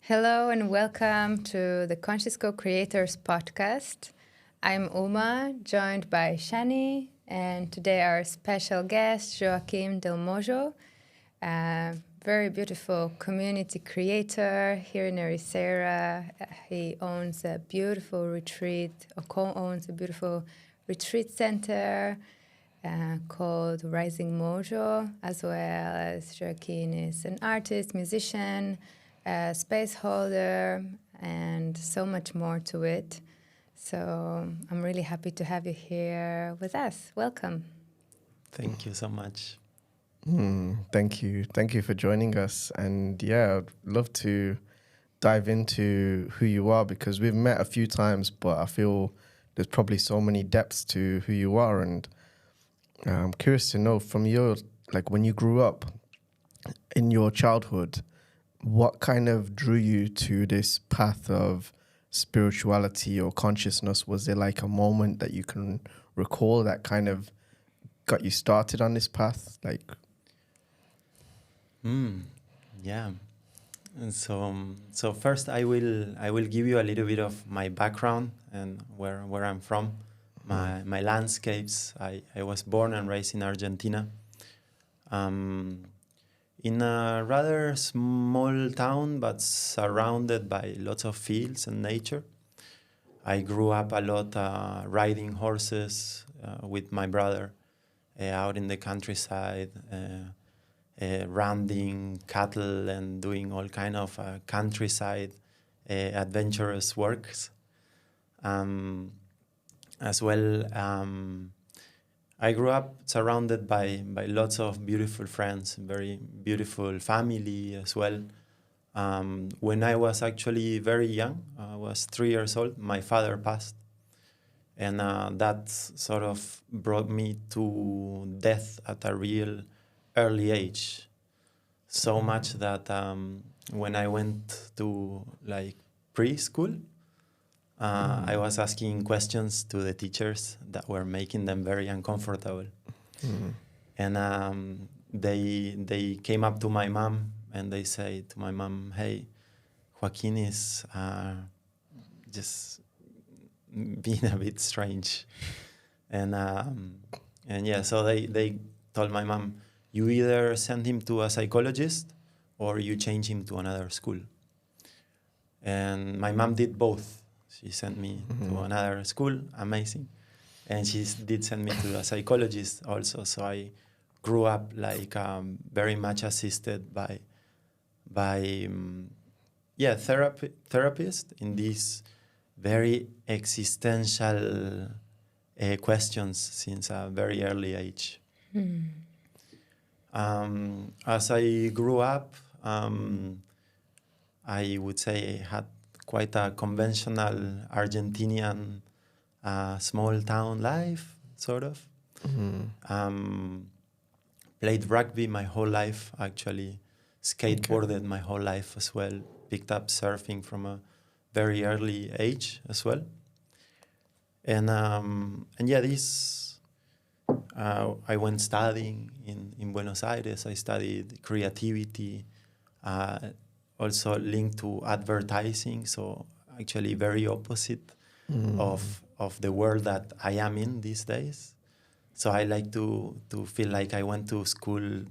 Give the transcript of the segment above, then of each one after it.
Hello and welcome to the Conscious CoCreators podcast. I'm Uma, joined by Shani, and today our special guest, Joaquin del Mojo, a very beautiful community creator here in Ericeira. He owns a beautiful retreat, or co-owns a beautiful retreat center called Rising Mojo, as well as Joaquin is an artist, musician, space holder, and so much more to it. So I'm really happy to have you here with us. Welcome. Thank you so much. Thank you. Thank you for joining us. And yeah, I'd love to dive into who you are because we've met a few times, but I feel there's probably so many depths to who you are. And I'm curious to know from your, like when you grew up in your childhood, what kind of drew you to this path of spirituality or consciousness? Was there like a moment that you can recall that kind of got you started on this path? Like, yeah. And so first I will give you a little bit of my background and where I'm from, my landscapes. I was born and raised in Argentina. In a rather small town, but surrounded by lots of fields and nature. I grew up a lot riding horses with my brother out in the countryside, rounding cattle and doing all kind of countryside adventurous works. As well, I grew up surrounded by lots of beautiful friends, very beautiful family as well. When I was actually very young, I was 3 years old, my father passed. And that sort of brought me to death at a real early age. So much that when I went to like preschool, I was asking questions to the teachers that were making them very uncomfortable. And they came up to my mom and they say to my mom, "Hey, Joaquin is just being a bit strange." And yeah, so they told my mom, "You either send him to a psychologist or you change him to another school." And my mom did both. She sent me to another school, amazing. And she did send me to a psychologist also. So I grew up like very much assisted by therapist in these very existential questions since a very early age. As I grew up, I would say I had quite a conventional Argentinian small town life, sort of. Played rugby my whole life, actually. Skateboarded my whole life as well. Picked up surfing from a very early age as well. And yeah, I went studying in Buenos Aires. I studied creativity, also linked to advertising, so actually very opposite of the world that I am in these days. So I like to feel like I went to school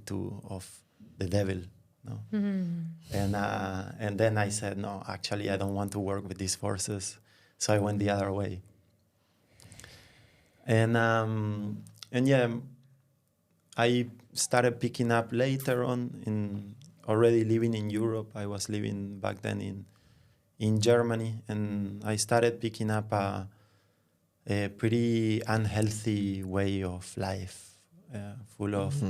of the devil, no? And then I said, no, actually I don't want to work with these forces. So I went the other way. And yeah, I started picking up later on in already living in Europe. I was living back then in Germany, and I started picking up a pretty unhealthy way of life, full of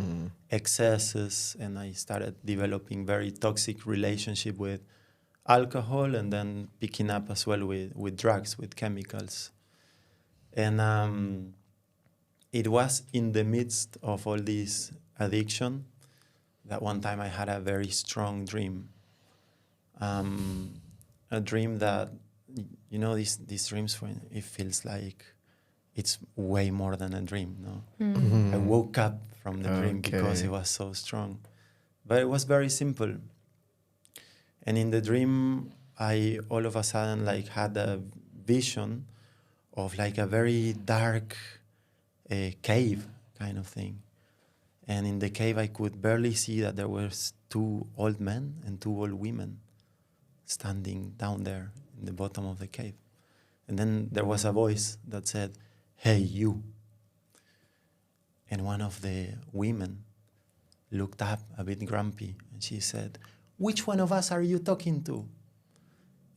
excesses, and I started developing very toxic relationship with alcohol, and then picking up as well with drugs, with chemicals. And it was in the midst of all this addiction that one time I had a very strong dream. A dream that, you know, these dreams when it feels like it's way more than a dream, no? I woke up from the dream because it was so strong. But it was very simple. And in the dream, I all of a sudden like had a vision of like a very dark cave kind of thing. And in the cave, I could barely see that there was 2 old men and 2 old women standing down there in the bottom of the cave. And then there was a voice that said, "Hey, you." And one of the women looked up a bit grumpy and she said, "Which one of us are you talking to?"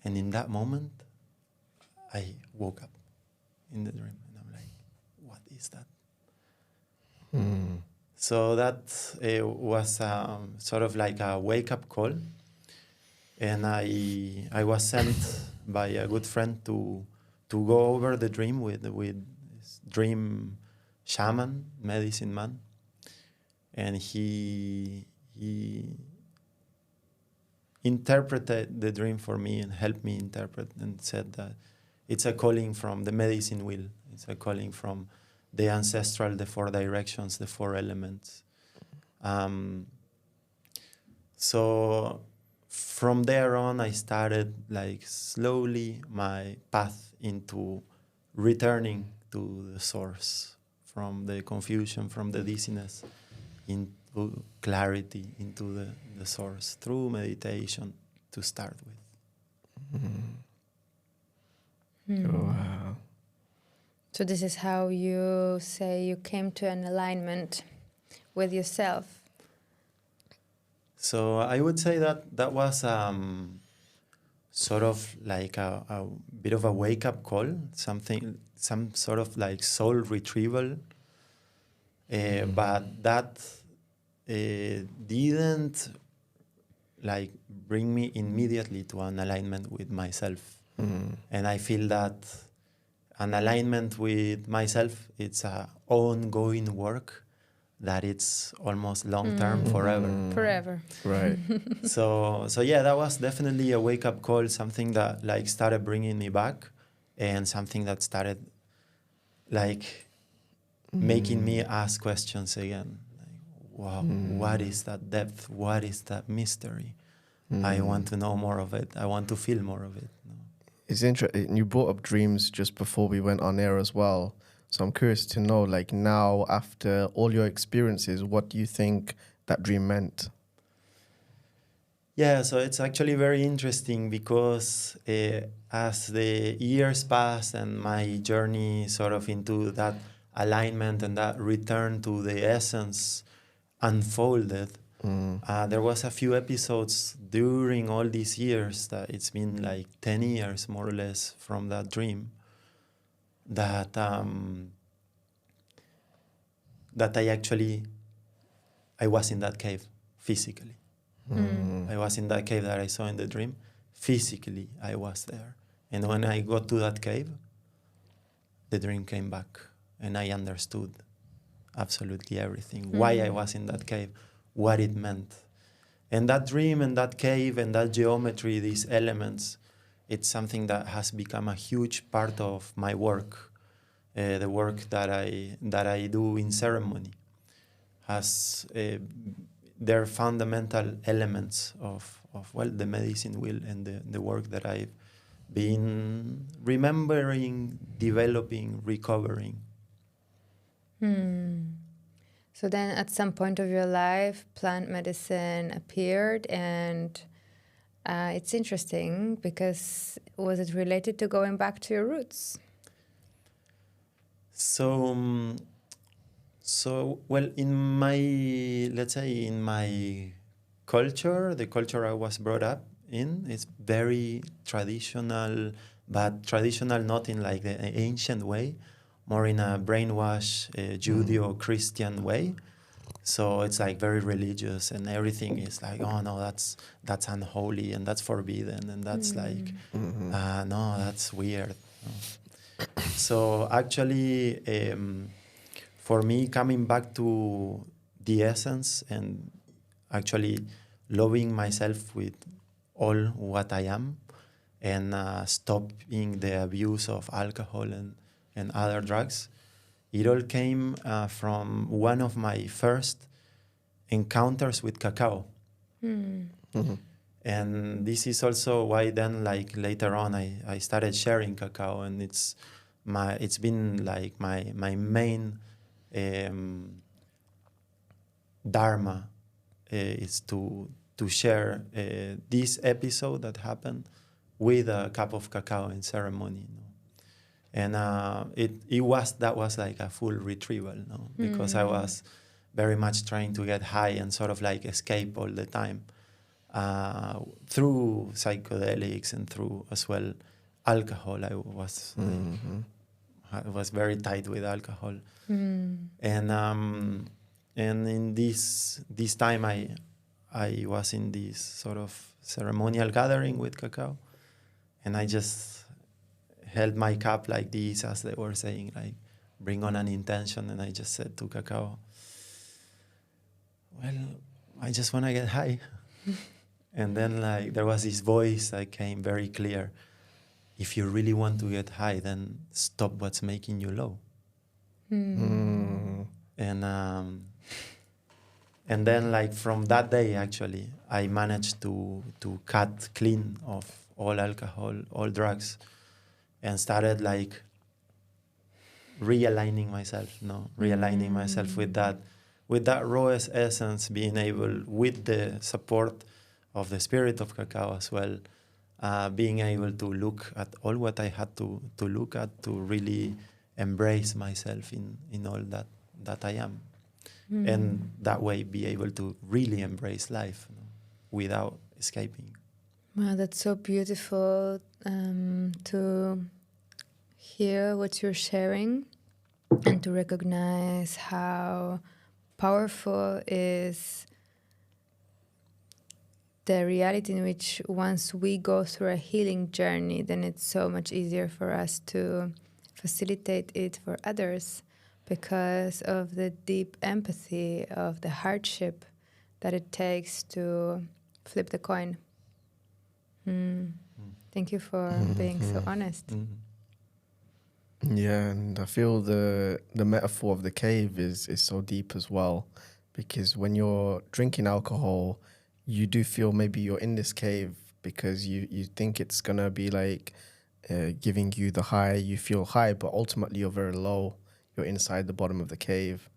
And in that moment, I woke up in the dream and I'm like, what is that? So that was sort of like a wake-up call. And I was sent by a good friend to go over the dream with this dream shaman, medicine man. And he interpreted the dream for me and helped me interpret and said that it's a calling from the medicine wheel. It's a calling from the ancestral, the 4 directions, the 4 elements. So from there on, I started like slowly my path into returning to the source, from the confusion, from the dizziness, into clarity, into the source, through meditation to start with. Wow. So this is how you say you came to an alignment with yourself. So I would say that was sort of like a bit of a wake-up call, some sort of like soul retrieval. But that didn't like bring me immediately to an alignment with myself. And I feel that an alignment with myself, it's an ongoing work that it's almost long-term, Forever. Right. So yeah, that was definitely a wake-up call, something that like started bringing me back, and something that started like making me ask questions again. Like, wow, what is that depth? What is that mystery? I want to know more of it. I want to feel more of it. It's interesting. You brought up dreams just before we went on air as well. So I'm curious to know, like now, after all your experiences, what do you think that dream meant? Yeah, so it's actually very interesting because as the years passed and my journey sort of into that alignment and that return to the essence unfolded, there was a few episodes during all these years, that it's been like 10 years more or less from that dream, that that I was in that cave physically. I was in that cave that I saw in the dream. Physically, I was there. And when I got to that cave, the dream came back and I understood absolutely everything. Why I was in that cave, what it meant. And that dream and that cave and that geometry, these elements, it's something that has become a huge part of my work. The work that I do in ceremony has their fundamental elements of the medicine wheel and the work that I've been remembering, developing, recovering. So then at some point of your life, plant medicine appeared, and it's interesting because was it related to going back to your roots? So well, in my, let's say, in my culture, the culture I was brought up in is very traditional, but traditional not in like the ancient way, more in a brainwash Judeo-Christian way. So it's like very religious, and everything is like, oh no, that's unholy and that's forbidden, and that's like, no, that's weird. No. So actually, for me, coming back to the essence and actually loving myself with all what I am, and stopping the abuse of alcohol and other drugs, it all came from one of my first encounters with cacao. And this is also why then, like later on, I started sharing cacao, and it's been like my main dharma is to share this episode that happened with a cup of cacao in ceremony. And that was like a full retrieval, because I was very much trying to get high and sort of like escape all the time through psychedelics and through as well alcohol. I was very tight with alcohol, and in this time I was in this sort of ceremonial gathering with cacao, and I just held my cup like this, as they were saying, like, bring on an intention, and I just said to cacao, well, I just want to get high. And then like there was this voice that came very clear: if you really want to get high, then stop what's making you low. And then like from that day, actually, I managed to cut clean of all alcohol, all drugs, and started like realigning myself, realigning myself with that rawest essence, being able, with the support of the spirit of cacao as well, being able to look at all what I had to look at, to really embrace myself in all that I am. And that way be able to really embrace life without escaping. Wow, that's so beautiful to hear what you're sharing and to recognize how powerful is the reality in which once we go through a healing journey, then it's so much easier for us to facilitate it for others because of the deep empathy of the hardship that it takes to flip the coin. Thank you for being so honest. Yeah, and I feel the metaphor of the cave is so deep as well, because when you're drinking alcohol, you do feel maybe you're in this cave because you think it's gonna be like giving you the high, you feel high, but ultimately you're very low. You're inside the bottom of the cave.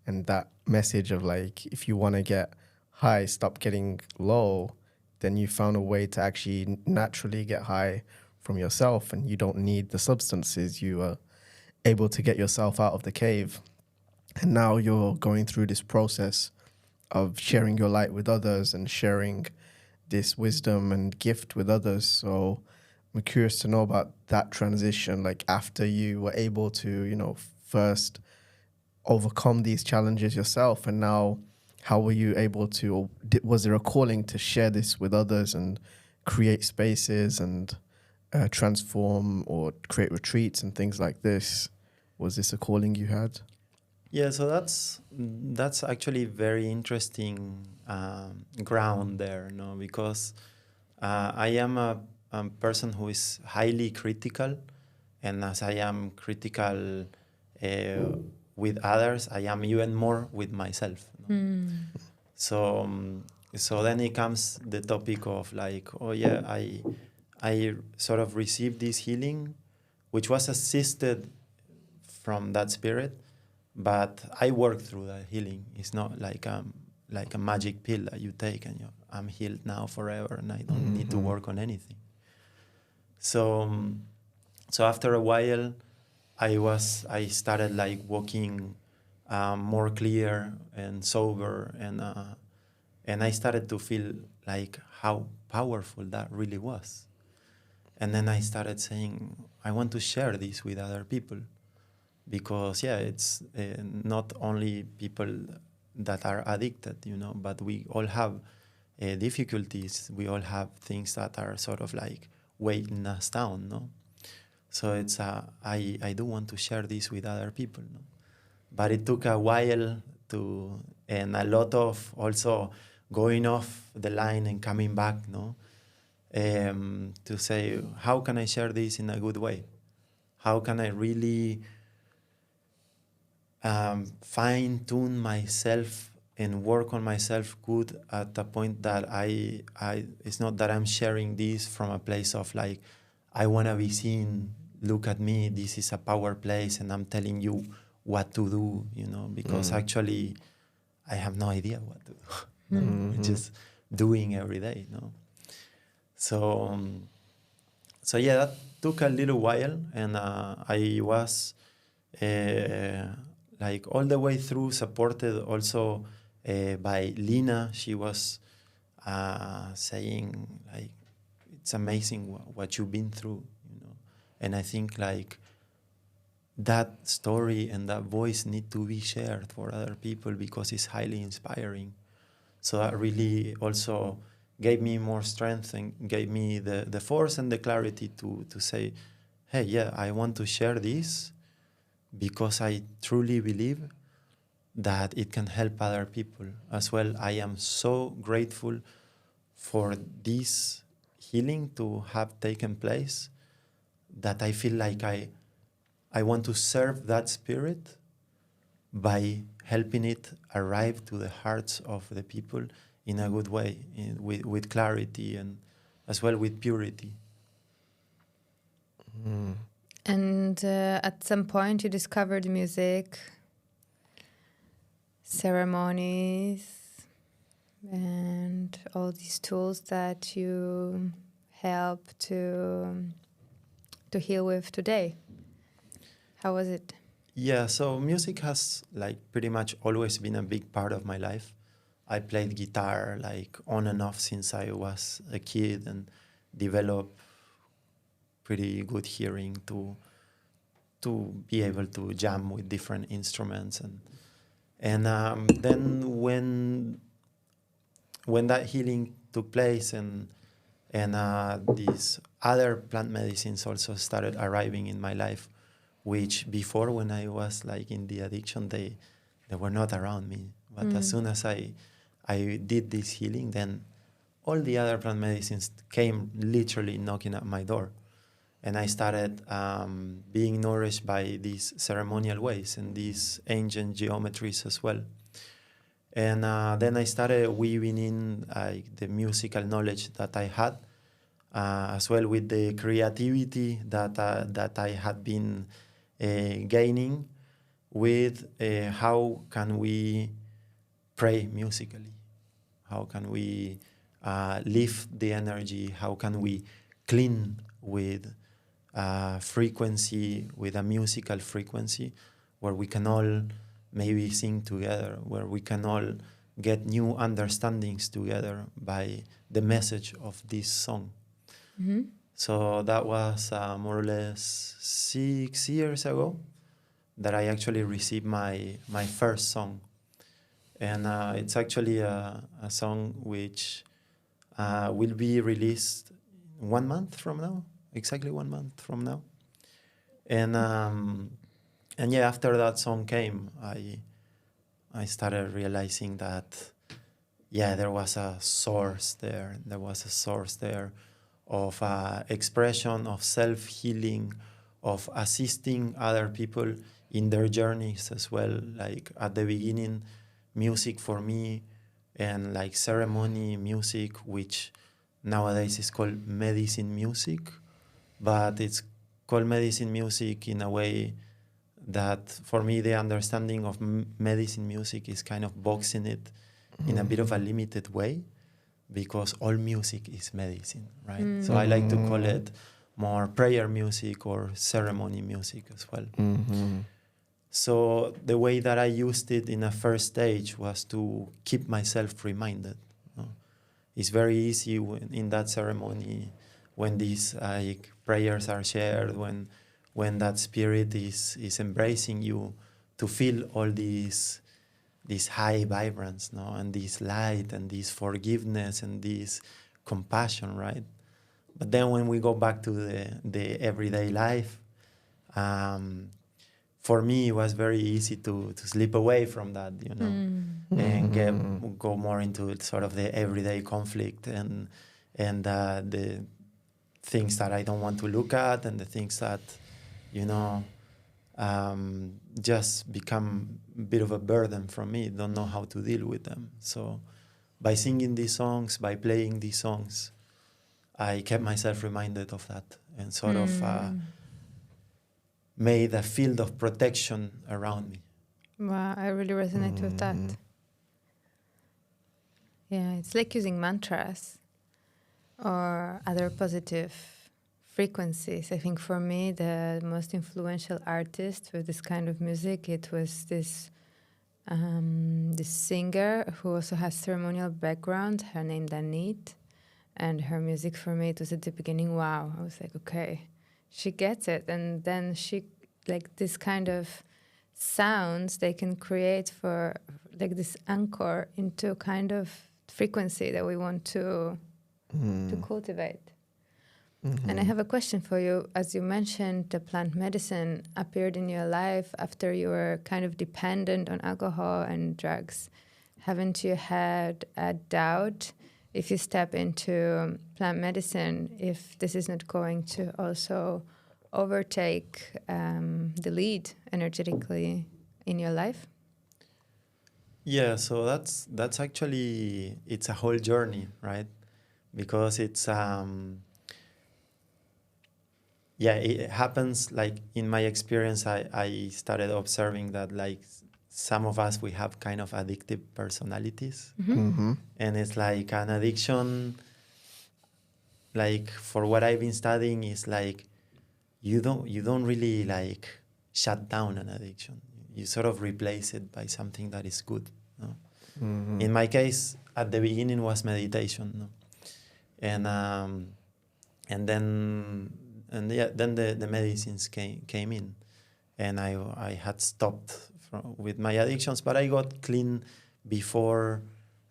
And that message of like, if you want to get high, stop getting low, then you found a way to actually naturally get high from yourself, and you don't need the substances. You are able to get yourself out of the cave. And now you're going through this process of sharing your light with others and sharing this wisdom and gift with others. So I'm curious to know about that transition, like after you were able to, first overcome these challenges yourself, and now how were you able to, was there a calling to share this with others and create spaces and transform or create retreats and things like this? Was this a calling you had? Yeah, so that's actually very interesting ground there, because I am a person who is highly critical, and as I am critical with others, I am even more with myself. So then it comes the topic of like, oh yeah, I sort of received this healing, which was assisted from that spirit, but I worked through that healing. It's not like a magic pill that you take and I'm healed now forever and I don't need to work on anything. So after a while, I started like walking more clear and sober, and I started to feel like how powerful that really was. And then I started saying, I want to share this with other people, because it's not only people that are addicted, but we all have difficulties. We all have things that are sort of like weighing us down, no? So it's I do want to share this with other people, no? But it took a while and a lot of also going off the line and coming back, no? To say, how can I share this in a good way? How can I really fine-tune myself and work on myself good at the point that I it's not that I'm sharing this from a place of like, I want to be seen, look at me, this is a power place and I'm telling you what to do, because actually I have no idea what to do. It's just doing every day, So, so yeah, that took a little while, and I was like all the way through supported also by Lina. She was saying like, it's amazing what you've been through, and I think like that story and that voice need to be shared for other people because it's highly inspiring. So that really also gave me more strength and gave me the force and the clarity to say, hey, yeah, I want to share this because I truly believe that it can help other people as well. I am so grateful for this healing to have taken place that I feel like I want to serve that spirit by helping it arrive to the hearts of the people in a good way, with clarity and as well with purity. And at some point you discovered music, ceremonies, and all these tools that you help to heal with today. How was it? Yeah, so music has like pretty much always been a big part of my life. I played guitar like on and off since I was a kid and developed pretty good hearing to be able to jam with different instruments, and then when that healing took place and these other plant medicines also started arriving in my life, which before when I was like in the addiction, they were not around me. But as soon as I did this healing, then all the other plant medicines came literally knocking at my door. And I started being nourished by these ceremonial ways and these ancient geometries as well. And then I started weaving in the musical knowledge that I had, as well with the creativity that I had been gaining with how can we pray musically, how can we lift the energy, how can we clean with frequency, with a musical frequency where we can all maybe sing together, where we can all get new understandings together by the message of this song. Mm-hmm. So that was more or less 6 years ago that I actually received my first song. And it's actually a song which will be released 1 month from now, exactly 1 month from now. And yeah, after that song came, I started realizing that, yeah, there was a source there. There was a source there of expression, of self-healing, of assisting other people in their journeys as well. Like at the beginning, music for me and like ceremony music, which nowadays is called medicine music, but it's called medicine music in a way that for me the understanding of medicine music is kind of boxing it in a bit of a limited way, because all music is medicine, right? So I like to call it more prayer music or ceremony music as well. So the way that I used it in a first stage was to keep myself reminded. It's very easy in that ceremony when these prayers are shared, when that spirit is embracing you, to feel all these high vibrance, and this light and this forgiveness and this compassion, right? But then when we go back to the everyday life, for me it was very easy to slip away from that, and go more into sort of the everyday conflict and the things that I don't want to look at and the things that, just become a bit of a burden for me. Don't know how to deal with them. So by singing these songs, by playing these songs, I kept myself reminded of that and sort of made a field of protection around me. Wow, I really resonate with that. Yeah, it's like using mantras or other positive frequencies. I think for me, the most influential artist with this kind of music, it was this singer who also has ceremonial background, her name Danit, and her music for me, it was at the beginning, wow, I was like, okay, she gets it. And then she, like this kind of sounds they can create for like this anchor into kind of frequency that we want to cultivate. And I have a question for you. As you mentioned, the plant medicine appeared in your life after you were kind of dependent on alcohol and drugs. Haven't you had a doubt if you step into plant medicine, if this is not going to also overtake the lead energetically in your life? Yeah, so that's actually, it's a whole journey, right? Because it's it happens, like in my experience, I started observing that like some of us, we have kind of addictive personalities. And it's like an addiction, like for what I've been studying, is like you don't really like shut down an addiction. You sort of replace it by something that is good. No? In my case, at the beginning was meditation, no? And then the medicines came in, and I had stopped with my addictions, but I got clean before,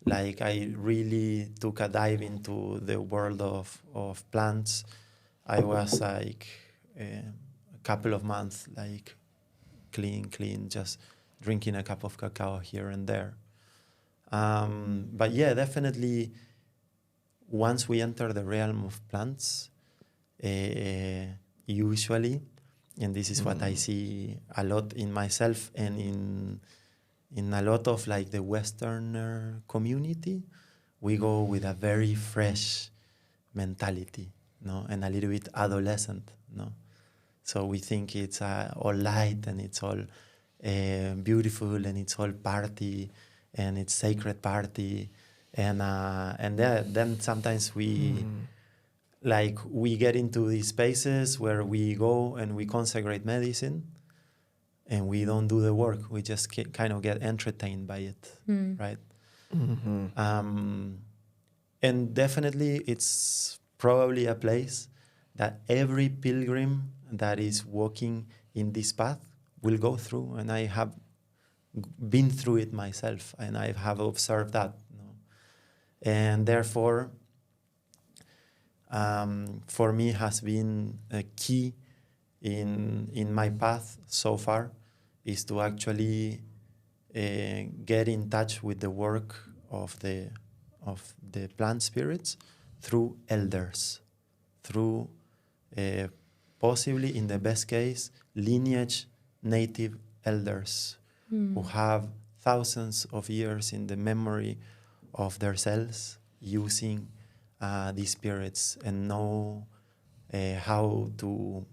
like I really took a dive into the world of plants. I was like a couple of months like clean, just drinking a cup of cacao here and there. But yeah, definitely once we enter the realm of plants, usually, and this is what I see a lot in myself and in a lot of like the Westerner community, we go with a very fresh mentality, no, and a little bit adolescent, no. So we think it's all light and it's all beautiful and it's all party and it's sacred party, and then sometimes we we get into these spaces where we go and we consecrate medicine and we don't do the work. We just kind of get entertained by it, right? And definitely it's probably a place that every pilgrim that is walking in this path will go through. And I have been through it myself, and I have observed that. You know? And therefore, for me has been a key in my path so far is to actually get in touch with the work of the plant spirits through elders, through possibly, in the best case, lineage native elders who have thousands of years in the memory of their cells using these spirits and know how to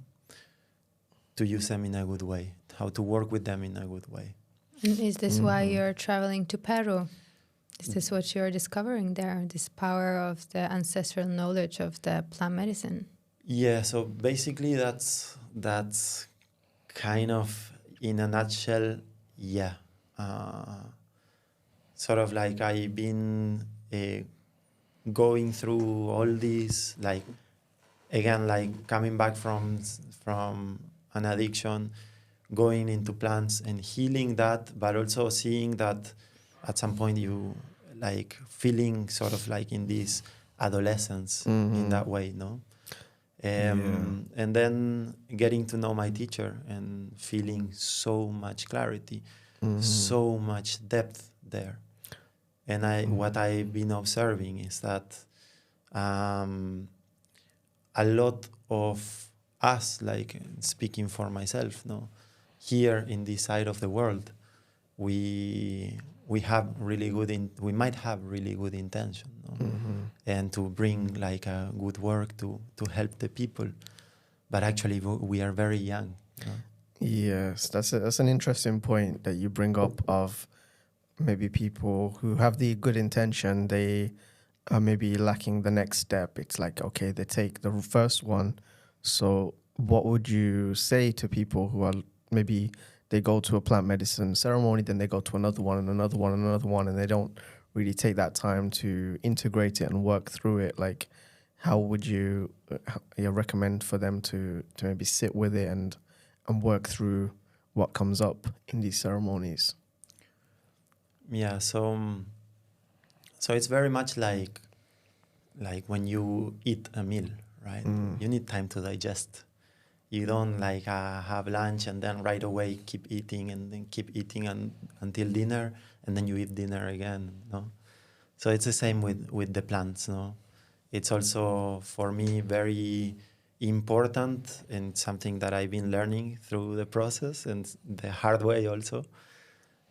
use them in a good way, how to work with them in a good way. And is this why you're traveling to Peru? Is this what you're discovering there, this power of the ancestral knowledge of the plant medicine? Yeah, so basically that's kind of, in a nutshell, yeah. Sort of like I've been going through all these, like, again, like coming back from an addiction, going into plants and healing that, but also seeing that at some point you like feeling sort of like in this adolescence in that way, no? And then getting to know my teacher and feeling so much clarity, so much depth there. And what I've been observing is that a lot of us, like speaking for myself, no, here in this side of the world, we have really good we might have really good intention, no? And to bring like a good work to help the people, but actually we are very young. You know? Yes, that's an interesting point that you bring up, of maybe people who have the good intention, they are maybe lacking the next step. It's like, okay, they take the first one. So what would you say to people who are maybe they go to a plant medicine ceremony, then they go to another one and another one and another one, and they don't really take that time to integrate it and work through it? Like, how would you recommend for them to maybe sit with it and work through what comes up in these ceremonies? Yeah, so it's very much like when you eat a meal, right? You need time to digest. You don't like have lunch and then right away keep eating and then keep eating until dinner, and then you eat dinner again, no? So it's the same with the plants, no? It's also, for me, very important, and something that I've been learning through the process and the hard way also,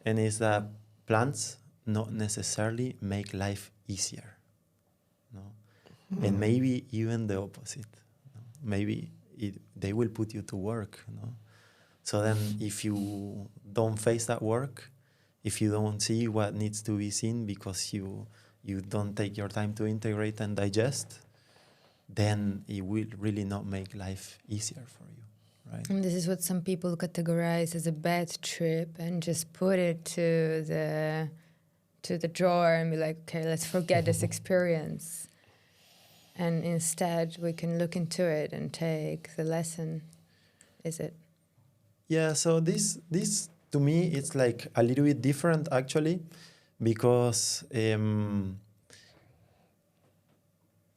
and is that plants not necessarily make life easier, no? And maybe even the opposite, no? Maybe they will put you to work, no? So then if you don't face that work, if you don't see what needs to be seen because you don't take your time to integrate and digest, then it will really not make life easier for you, right? And this is what some people categorize as a bad trip and just put it to the drawer and be like, okay, let's forget this experience. And instead we can look into it and take the lesson. Is it? Yeah, so this to me, it's like a little bit different actually, because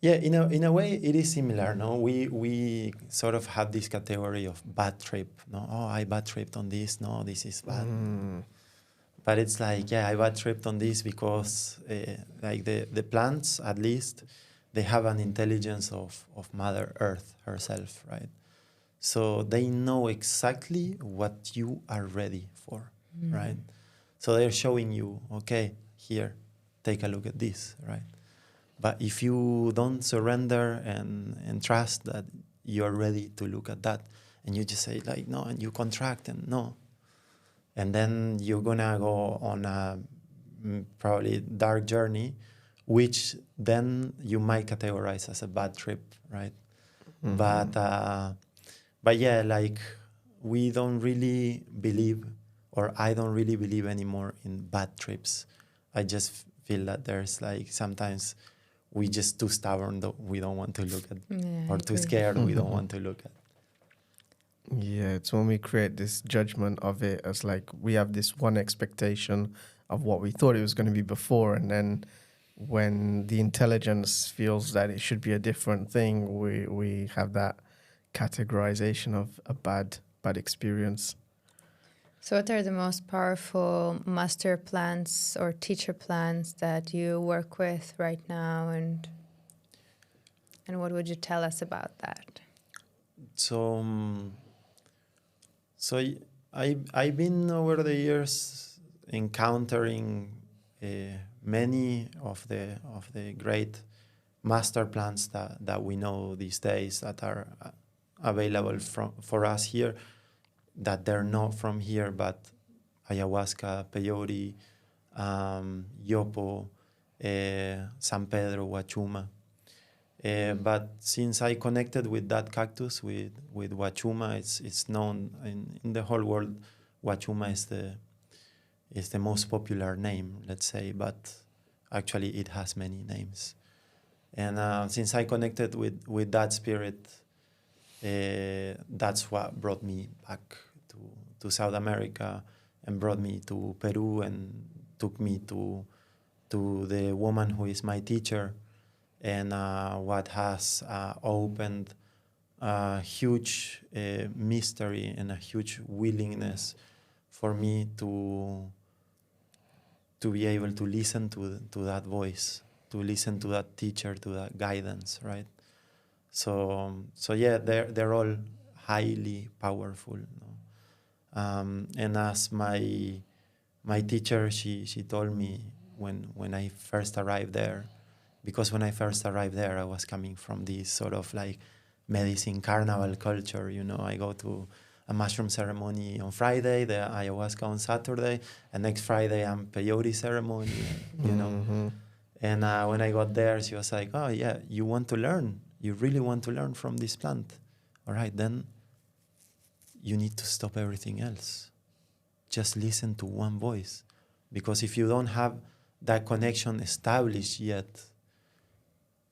yeah, in a way it is similar, no? We sort of have this category of bad trip, no? Oh, I bad tripped on this, no, this is bad. But it's like, yeah, I bad tripped on this because like the plants, at least, they have an intelligence of Mother Earth herself, right? So they know exactly what you are ready for, right? So they're showing you, okay, here, take a look at this, right? But if you don't surrender and trust that you're ready to look at that, and you just say like, no, and you contract and no, and then you're gonna go on a probably dark journey, which then you might categorize as a bad trip, right? But yeah, like we don't really believe, or I don't really believe anymore in bad trips. I just feel that there's like sometimes we just too stubborn, we don't want to look at, or too scared, we don't want to look at. Yeah, it's when we create this judgment of it as like we have this one expectation of what we thought it was going to be before, and then when the intelligence feels that it should be a different thing, we have that categorization of a bad experience. So what are the most powerful master plants or teacher plants that you work with right now, and what would you tell us about that? So I've been over the years encountering many of the great master plants that we know these days that are available for us here, that they're not from here, but ayahuasca, peyote, yopo, San Pedro, Huachuma. But since I connected with that cactus, with Huachuma, it's known in the whole world. Huachuma is the most popular name, let's say, but actually it has many names. And since I connected with that spirit, that's what brought me back to South America, and brought me to Peru, and took me to the woman who is my teacher, and what has opened a huge mystery and a huge willingness for me to be able to listen to that voice, to listen to that teacher, to that guidance, right? So yeah, they're all highly powerful. No? And as my teacher, she told me when I first arrived there, because when I first arrived there, I was coming from this sort of like medicine carnival culture. You know, I go to a mushroom ceremony on Friday, the ayahuasca on Saturday, and next Friday I'm peyote ceremony, you know. Mm-hmm. And when I got there, she was like, oh yeah, you want to learn. You really want to learn from this plant. All right, then you need to stop everything else. Just listen to one voice. Because if you don't have that connection established yet,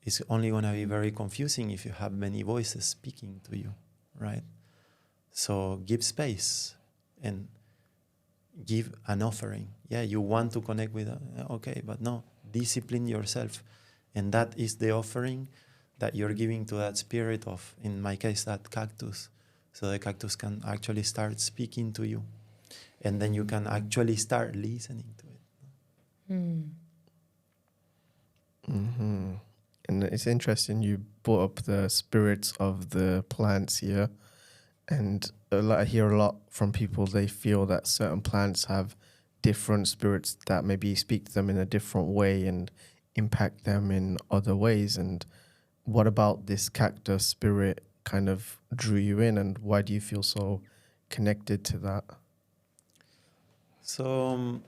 it's only going to be very confusing if you have many voices speaking to you, right? So give space and give an offering. Yeah, you want to connect with, okay, but no, discipline yourself. And that is the offering that you're giving to that spirit of, in my case, that cactus. So the cactus can actually start speaking to you. And then you can actually start listening to it. Mm-hmm. And it's interesting you brought up the spirits of the plants here. And I hear a lot from people, they feel that certain plants have different spirits that maybe speak to them in a different way and impact them in other ways. And what about this cactus spirit kind of drew you in, and why do you feel so connected to that? So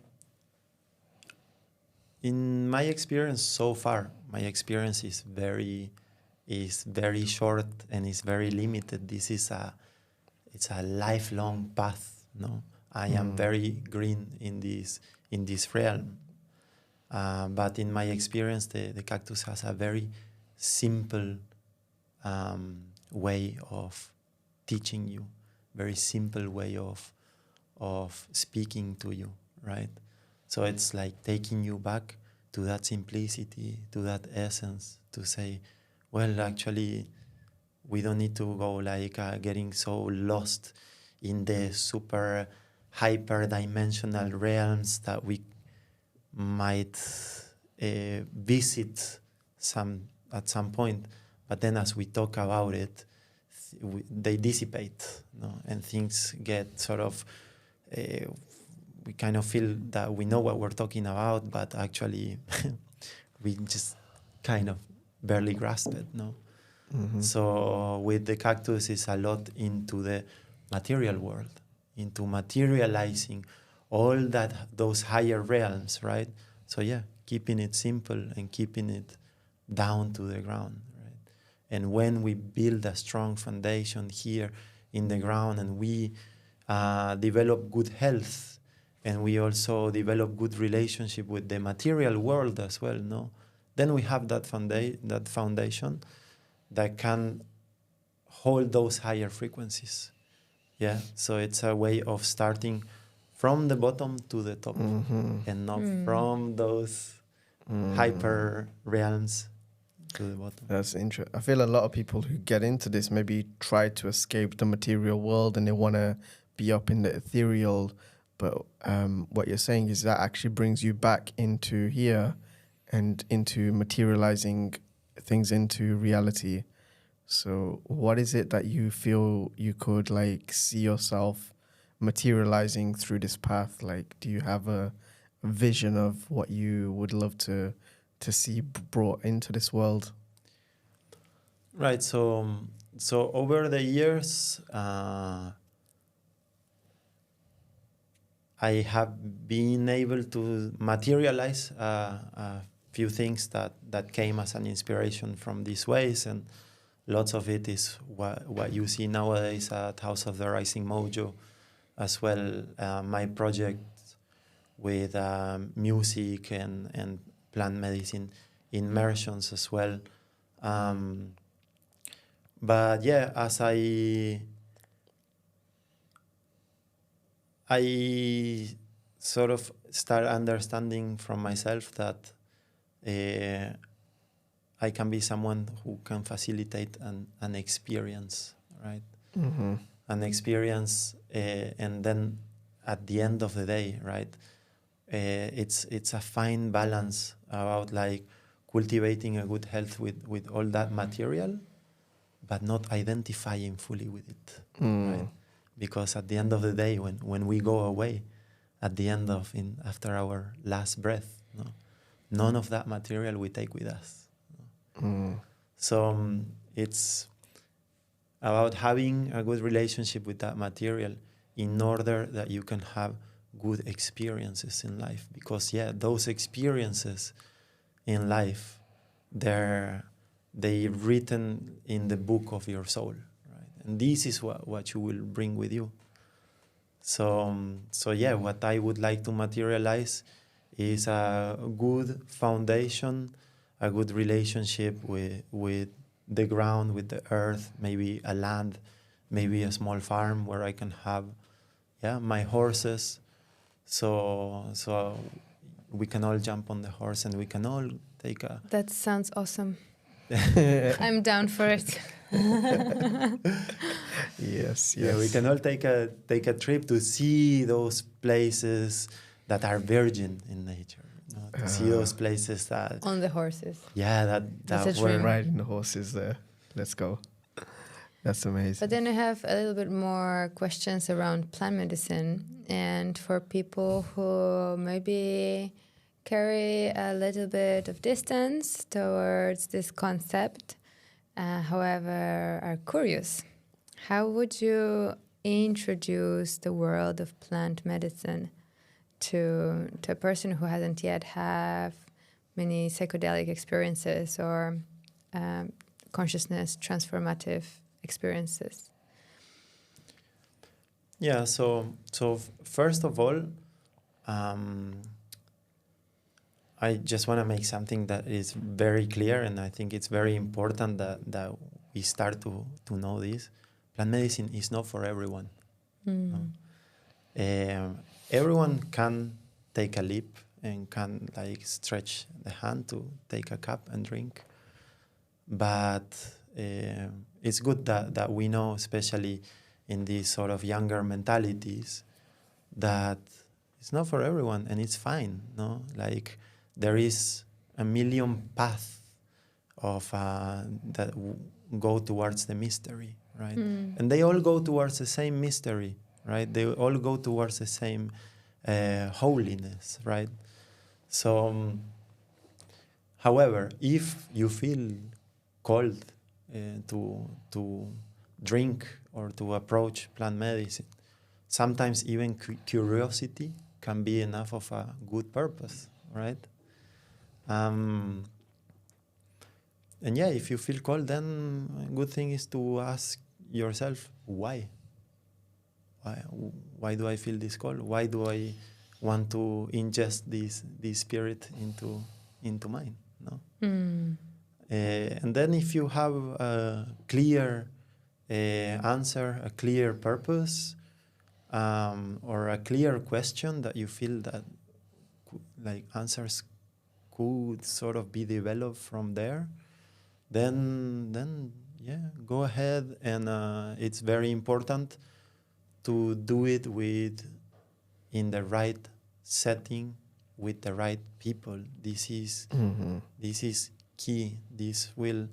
in my experience so far, my experience is very short and is very limited. It's a lifelong path. No, I am very green in this realm. But in my experience, the cactus has a very simple way of teaching you, very simple way of speaking to you, right? So it's like taking you back to that simplicity, to that essence, to say, well, actually, we don't need to go like getting so lost in the super hyper-dimensional realms that we might visit at some point. But then as we talk about it, they dissipate, no? And things get sort of, we kind of feel that we know what we're talking about, but actually we just kind of barely grasp it, no? Mm-hmm. So with the cactus, it's a lot into the material world, into materializing all those higher realms, right? So yeah, keeping it simple and keeping it down to the ground, right? And when we build a strong foundation here in the ground, and we develop good health, and we also develop good relationship with the material world as well, no? Then we have that foundation that can hold those higher frequencies. Yeah, so it's a way of starting from the bottom to the top, and not from those hyper realms to the bottom. That's interesting. I feel a lot of people who get into this maybe try to escape the material world and they want to be up in the ethereal. But what you're saying is that actually brings you back into here and into materializing things into reality. So what is it that you feel you could like see yourself materializing through this path? Like, do you have a vision of what you would love to see brought into this world? Right. So over the years, I have been able to materialize a few things that came as an inspiration from these ways, and lots of it is what you see nowadays at House of the Rising Mojo, as well my project with music and plant medicine immersions as well. But yeah, as I sort of start understanding from myself that I can be someone who can facilitate an experience, right? Mm-hmm. An experience, and then at the end of the day, right? It's a fine balance about like cultivating a good health with all that material, but not identifying fully with it, right? because at the end of the day, when we go away, at the end of after our last breath, none of that material we take with us. So it's about having a good relationship with that material in order that you can have good experiences in life. Because those experiences in life, they're written in the book of your soul, right? And this is what you will bring with you. So what I would like to materialize is a good foundation, a good relationship with the ground, with the earth, maybe a land, maybe a small farm where I can have my horses. So we can all jump on the horse and we can all take a... That sounds awesome. I'm down for it. Yes. Yeah, we can all take a trip to see those places that are virgin in nature. To see those places that... On the horses. Yeah, that We're riding the horses there. Let's go. That's amazing. But then I have a little bit more questions around plant medicine, and for people who maybe carry a little bit of distance towards this concept, however are curious. How would you introduce the world of plant medicine to a person who hasn't yet have many psychedelic experiences or consciousness transformative experiences? Yeah, so first of all, I just want to make something that is very clear, and I think it's very important that we start to know this. Plant medicine is not for everyone. No? Everyone can take a leap and can stretch the hand to take a cup and drink. But it's good that we know, especially in these sort of younger mentalities, that it's not for everyone and it's fine. No, there is a million paths of that go towards the mystery, right? And they all go towards the same mystery, right? They all go towards the same holiness, right? So, however, if you feel called to drink or to approach plant medicine, sometimes even curiosity can be enough of a good purpose, right? And if you feel called, then a good thing is to ask yourself, why? Why do I feel this call? Why do I want to ingest this spirit into mine? No. And then if you have a clear answer, a clear purpose, or a clear question that you feel that answers could sort of be developed from there, then go ahead. And it's very important to do it in the right setting with the right people. This is key. This will,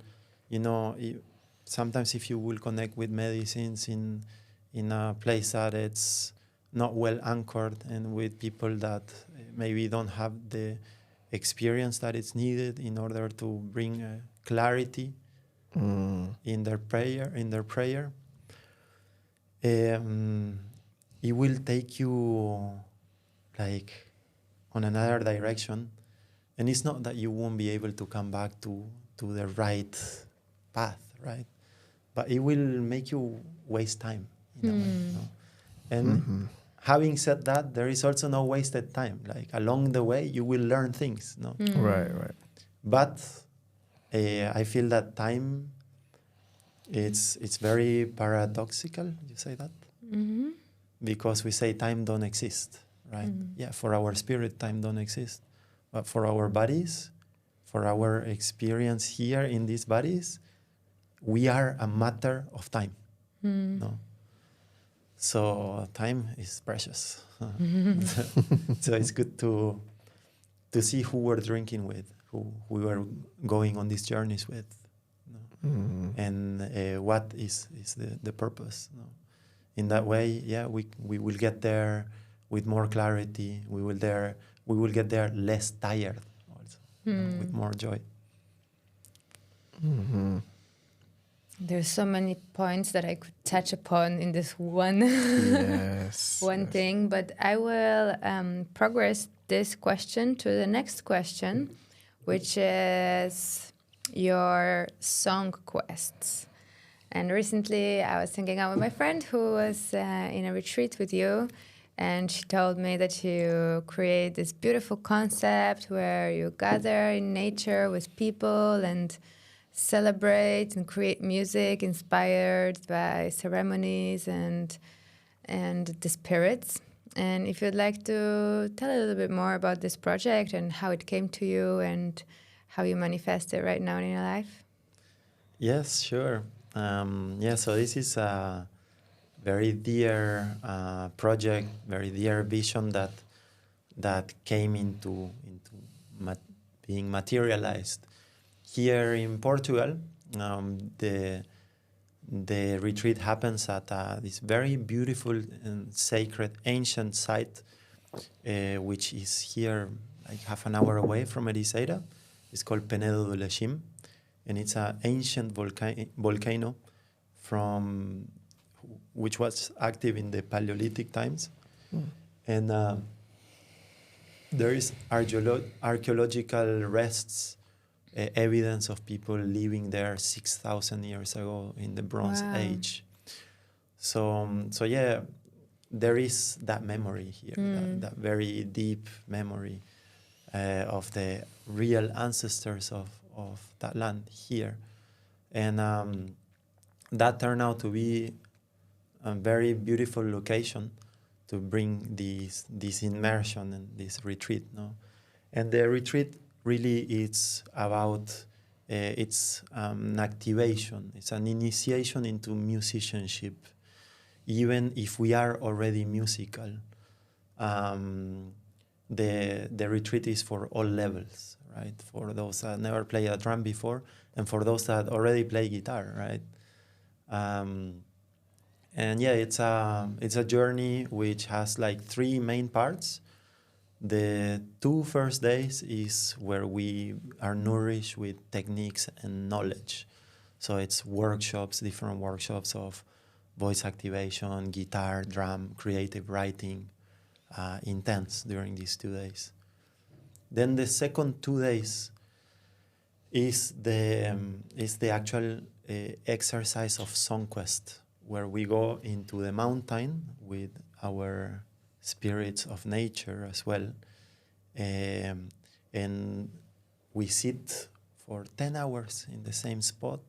sometimes if you will connect with medicines in a place that it's not well anchored and with people that maybe don't have the experience that is needed in order to bring clarity in their prayer, it will take you on another direction. And it's not that you won't be able to come back to the right path, right? But it will make you waste time in a way. No? And having said that, there is also no wasted time. Along the way, you will learn things. No? Right. But I feel that time, it's very paradoxical. You say that? Because we say time don't exist, right? Yeah, for our spirit, time don't exist. But for our bodies, for our experience here in these bodies, we are a matter of time. No? So time is precious. So it's good to see who we're drinking with, who we were going on these journeys with, no? And what is the purpose. No? in that way, yeah, we will get there with more clarity. We will get there less tired also, with more joy. Mm-hmm. There's so many points that I could touch upon in this one one thing, but I will progress this question to the next question, which is your song quests. And recently I was hanging out with my friend who was in a retreat with you, and she told me that you create this beautiful concept where you gather in nature with people and celebrate and create music inspired by ceremonies and the spirits. And if you'd like to tell a little bit more about this project and how it came to you and how you manifest it right now in your life. Yes, sure. So this is a very dear project, very dear vision that came into being materialized. Here in Portugal, the retreat happens at this very beautiful and sacred ancient site, which is here like half an hour away from Ericeira. It's called Penedo do Leixim, and it's an ancient volcano which was active in the Paleolithic times. And there is archaeological rests, evidence of people living there 6,000 years ago in the Bronze Age. So yeah, there is that memory here, that very deep memory of the real ancestors of that land here. And that turned out to be a very beautiful location to bring this immersion and this retreat. No? And the retreat really it's about it's an activation. It's an initiation into musicianship, even if we are already musical. The retreat is for all levels, right? For those that never played a drum before, and for those that already play guitar, right? And yeah, it's a journey which has like 3 main parts. The 2 first days is where we are nourished with techniques and knowledge. So it's workshops, different workshops of voice activation, guitar, drum, creative writing, intense during these 2 days. Then the second 2 days is the actual exercise of song quest, where we go into the mountain with our spirits of nature as well. And we sit for 10 hours in the same spot,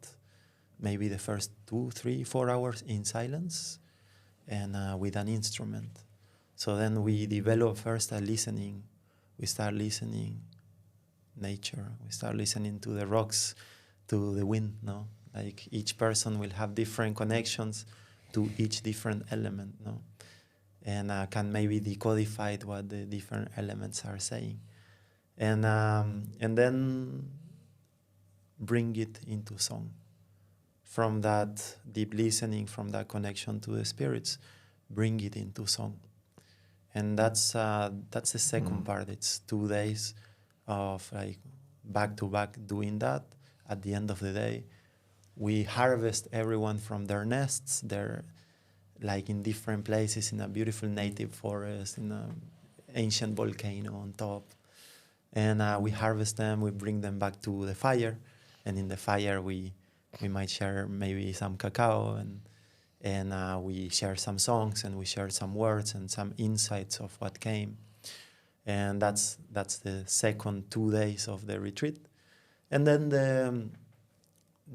maybe the first 2, 3, 4 hours in silence and with an instrument. So then we develop first a listening. We start listening nature. We start listening to the rocks, to the wind, no? Like each person will have different connections to each different element, no? And can maybe decodify what the different elements are saying. And then bring it into song. From that deep listening, from that connection to the spirits, bring it into song. And that's the second part. It's 2 days of like back to back doing that. At the end of the day, we harvest everyone from their nests. They're like in different places in a beautiful native forest, in an ancient volcano on top. And we harvest them, we bring them back to the fire. And in the fire, we might share maybe some cacao and we share some songs and we share some words and some insights of what came. And that's the second 2 days of the retreat. And then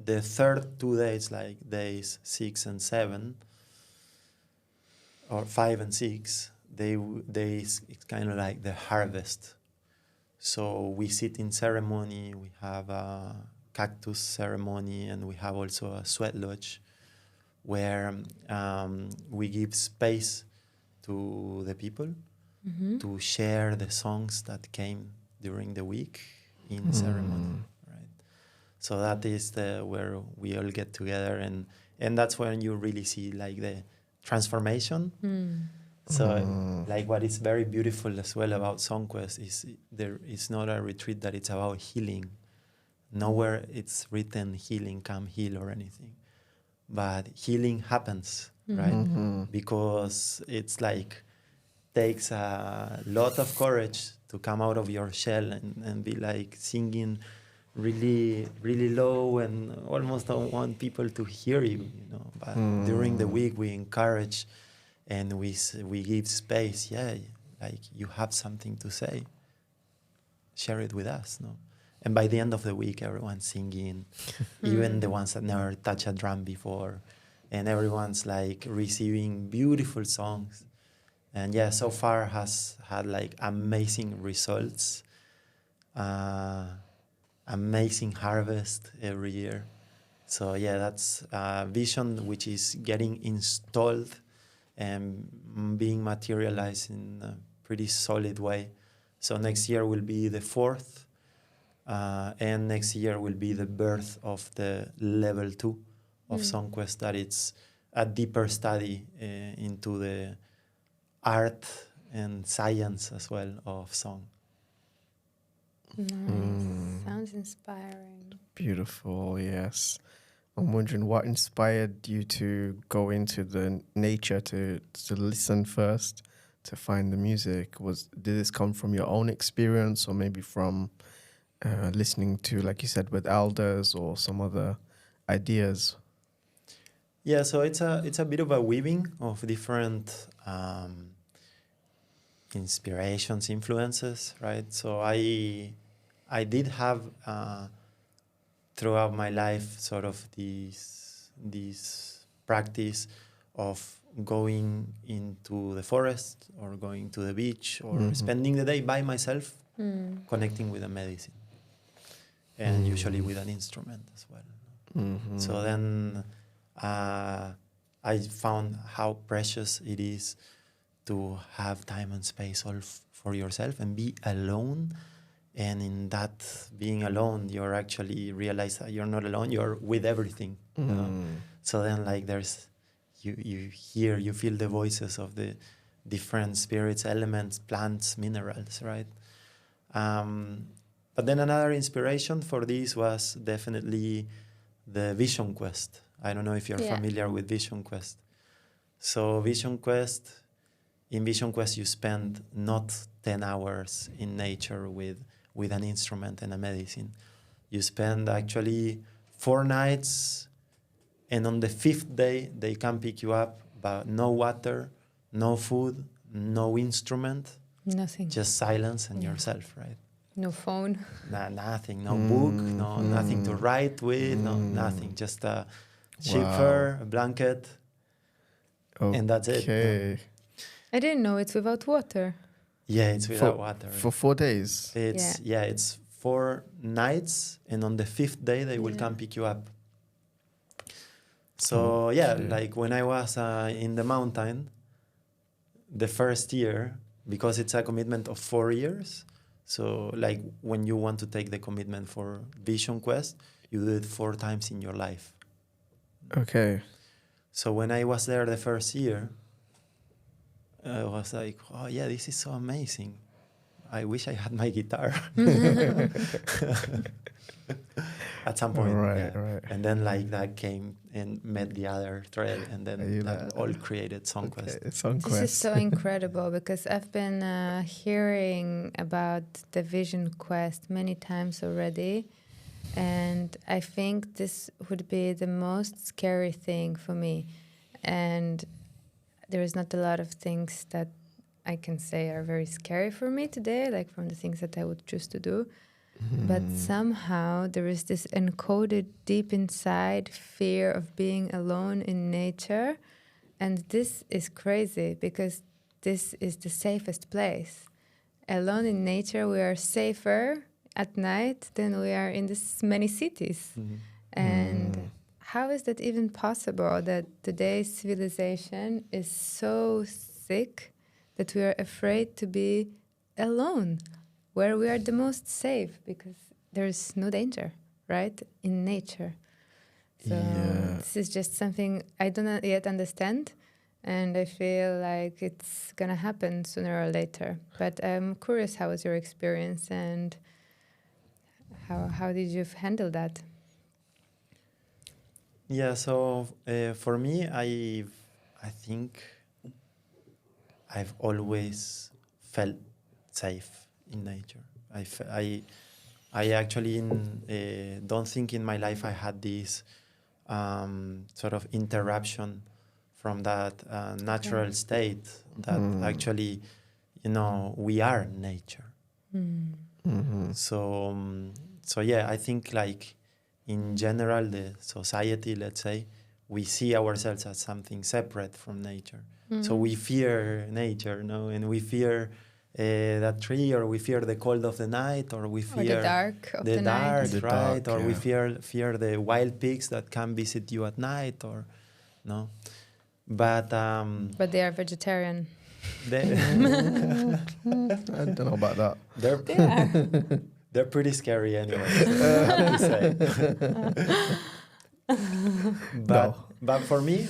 the third 2 days, like days 6 and 7, or 5 and 6, it's kind of like the harvest. So we sit in ceremony, we have a cactus ceremony, and we have also a sweat lodge where we give space to the people to share the songs that came during the week in ceremony, right? So that is where we all get together, and that's when you really see like transformation. So like what is very beautiful as well about SongQuest is there is not a retreat that it's about healing. Nowhere it's written healing, come heal or anything. But healing happens, right? Because it's like takes a lot of courage to come out of your shell and be like singing really, really low and almost don't want people to hear you, you know. But during the week we encourage and we give space. Yeah, like you have something to say. Share it with us, no? And by the end of the week, everyone's singing, even the ones that never touched a drum before. And everyone's like receiving beautiful songs. And yeah, so far has had like amazing results, amazing harvest every year. So yeah, that's a vision which is getting installed and being materialized in a pretty solid way. So next year will be the 4th. And next year will be the birth of the level 2 of SongQuest, that it's a deeper study into the art and science as well of song. Nice. Sounds inspiring. Beautiful, yes. I'm wondering what inspired you to go into the nature to listen first, to find the music. Did this come from your own experience or maybe from listening to, like you said, with elders or some other ideas? Yeah, so it's a bit of a weaving of different inspirations, influences, right? So I did have throughout my life sort of this practice of going into the forest or going to the beach or spending the day by myself, connecting with a medicine, and usually with an instrument as well. So then I found how precious it is to have time and space all for yourself and be alone. And in that being alone, you're actually realize that you're not alone, you're with everything. So then like you hear, you feel the voices of the different spirits, elements, plants, minerals, right? But then another inspiration for this was definitely the Vision Quest. I don't know if you're familiar with Vision Quest. So in Vision Quest you spend not 10 hours in nature with an instrument and a medicine. You spend actually 4 nights, and on the 5th day they come pick you up, but no water, no food, no instrument. Nothing. Just silence and yourself, right? No phone. Nothing, no book, nothing to write with, nothing. Just a sheep fur, a blanket, and that's it. Okay. I didn't know it's without water. Yeah, it's without water. For 4 days? It's 4 nights, and on the 5th day they will come pick you up. So like when I was in the mountain, the first year, because it's a commitment of 4 years, so like when you want to take the commitment for Vision Quest, you do it 4 times in your life. Okay. So when I was there the first year, I was like, oh yeah, this is so amazing. I wish I had my guitar. At some point. Right. And then like that came and met the other thread, and then that all created SongQuest. Okay, SongQuest. This is so incredible because I've been hearing about the Vision Quest many times already. And I think this would be the most scary thing for me. And there is not a lot of things that I can say are very scary for me today, like from the things that I would choose to do. But somehow there is this encoded deep inside fear of being alone in nature. And this is crazy because this is the safest place. Alone in nature, we are safer at night than we are in this many cities. And how is that even possible that today's civilization is so sick that we are afraid to be alone, where we are the most safe because there's no danger, right, in nature. So this is just something I don't yet understand. And I feel like it's going to happen sooner or later. But I'm curious, how was your experience and how did you handle that? Yeah, so for me, I think I've always felt safe in nature. I actually don't think in my life I had this sort of interruption from that natural state that actually, we are nature. So yeah, I think like in general, the society, let's say, we see ourselves as something separate from nature. So we fear nature, and we fear that tree, or we fear the cold of the night, or we fear the dark of the dark, night. right? Or we fear the wild pigs that can visit you at night, or no. But they are vegetarian. I don't know about that. They're pretty scary anyway, so I have to say. But for me,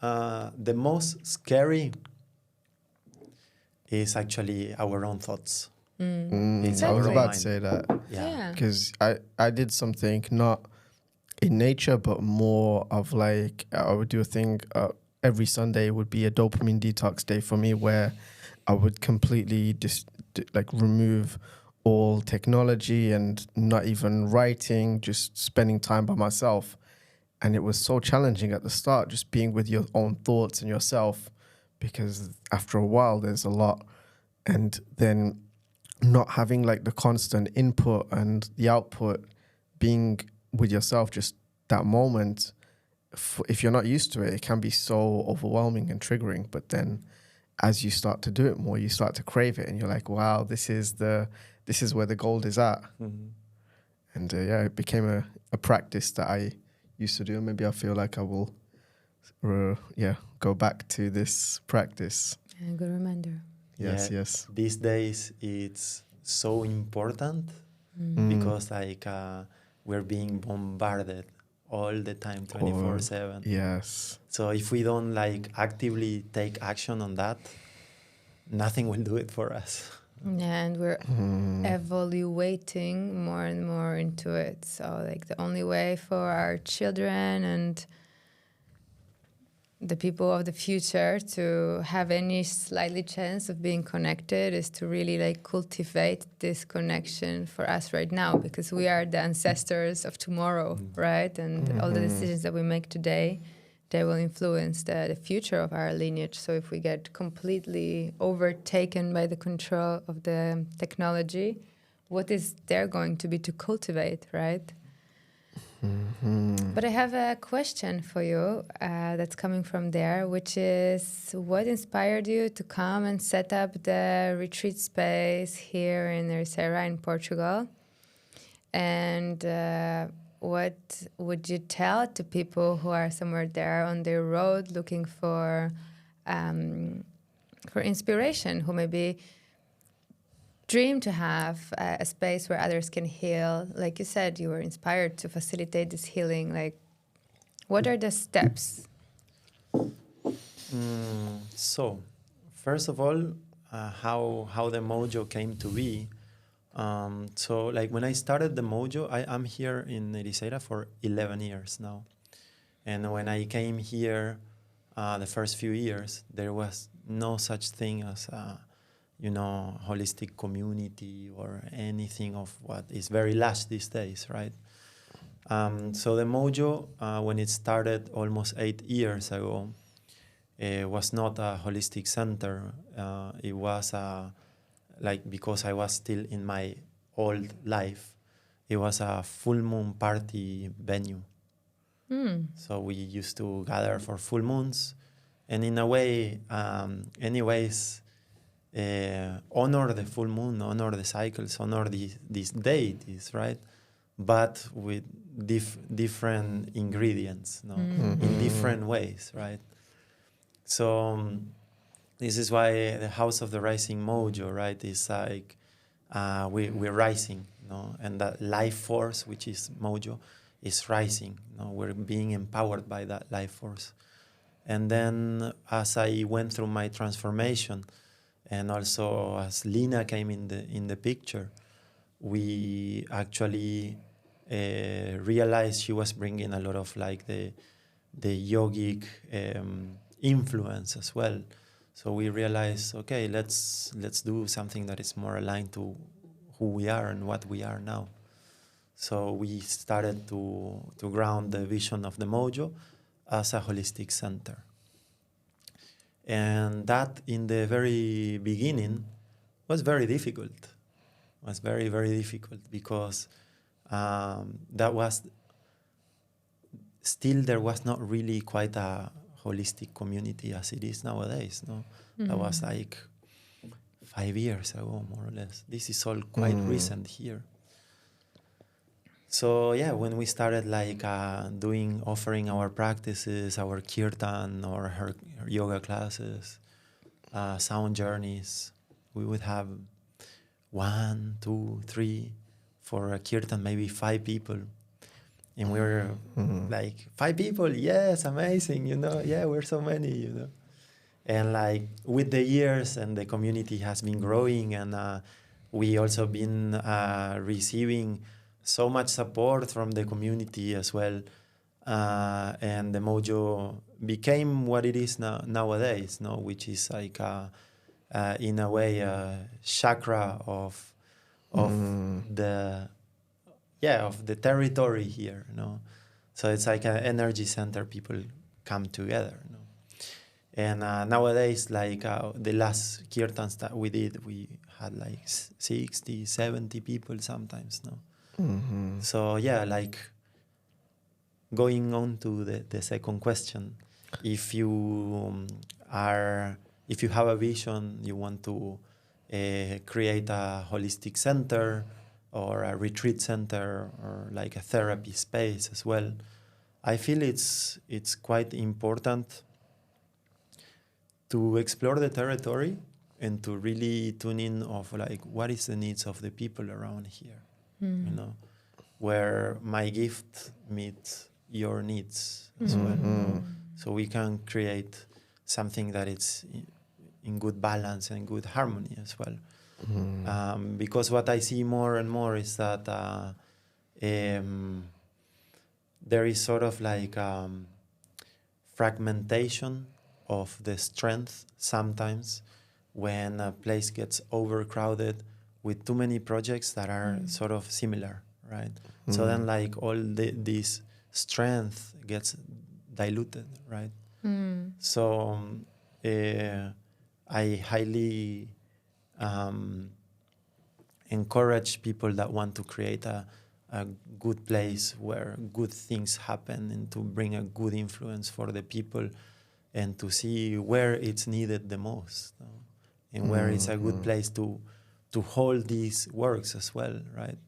the most scary is actually our own thoughts. It's I was our about mind. to say that. Yeah. Because I did something not in nature, but more of like, I would do a thing every Sunday would be a dopamine detox day for me, where I would completely remove all technology and not even writing, just spending time by myself. And it was so challenging at the start, just being with your own thoughts and yourself, because after a while there's a lot. And then not having like the constant input and the output, being with yourself just that moment, if you're not used to it, it can be so overwhelming and triggering. But then as you start to do it more, you start to crave it, and you're like, wow, this is where the gold is at. And it became a practice that I used to do, and maybe I feel like I will go back to this practice. A good reminder. Yes. These days it's so important because like we're being bombarded all the time, 24/7. Yes. So if we don't like actively take action on that, nothing will do it for us. Yeah, and we're evaluating more and more into it. So like the only way for our children and the people of the future to have any slightly chance of being connected is to really like cultivate this connection for us right now, because we are the ancestors of tomorrow, right? And all the decisions that we make today, they will influence the future of our lineage. So if we get completely overtaken by the control of the technology, what is there going to be to cultivate, right? But I have a question for you that's coming from there, which is, what inspired you to come and set up the retreat space here in Ericeira in Portugal? And what would you tell to people who are somewhere there on their road looking for inspiration, who maybe dream to have a space where others can heal? Like you said, you were inspired to facilitate this healing. Like, what are the steps? So, first of all, how the Mojo came to be. So, like when I started the Mojo, I'm here in Ericeira for 11 years now. And when I came here, the first few years, there was no such thing as holistic community or anything of what is very large these days, right? So the Mojo, when it started almost 8 years ago, was not a holistic center. It was because I was still in my old life, it was a full moon party venue. So we used to gather for full moons, and in a way, anyways, honor the full moon, honor the cycles, honor these deities, right? But with different ingredients, in different ways, right? So this is why the House of the Rising Mojo, right, is like we're rising, and that life force, which is Mojo, is rising. We're being empowered by that life force. And then as I went through my transformation, and also as Lina came in the picture, we actually realized she was bringing a lot of like the yogic influence as well. So we realized, okay, let's do something that is more aligned to who we are and what we are now. So we started to ground the vision of the Mojo as a holistic center. And that in the very beginning was very difficult. It was very, very difficult because that was still there was not really quite a holistic community as it is nowadays. No, that was like 5 years ago, more or less. This is all quite recent here. So yeah, when we started like offering our practices, our kirtan or her yoga classes, sound journeys, we would have 1, 2, 3 for a kirtan, maybe 5 people. And we were like, 5 people, yes, amazing, yeah, we're so many, And like with the years and the community has been growing, and we also been receiving so much support from the community as well. And the Mojo became what it is nowadays, which is like, in a way, a chakra of the territory here. So it's like an energy center. People come together. And nowadays, like the last kirtans that we did, we had like 60, 70 people sometimes. So yeah, like going on to the second question, if you have a vision, you want to create a holistic center or a retreat center or like a therapy space as well, I feel it's quite important to explore the territory and to really tune in of like what is the needs of the people around here. Where my gift meets your needs as well. So we can create something that it's in good balance and good harmony as well. Because what I see more and more is that there is sort of like fragmentation of the strength sometimes when a place gets overcrowded with too many projects that are sort of similar, right? So then like all this strength gets diluted, right? So I highly encourage people that want to create a good place where good things happen and to bring a good influence for the people and to see where it's needed the most, and where it's a good place to hold these works as well, right?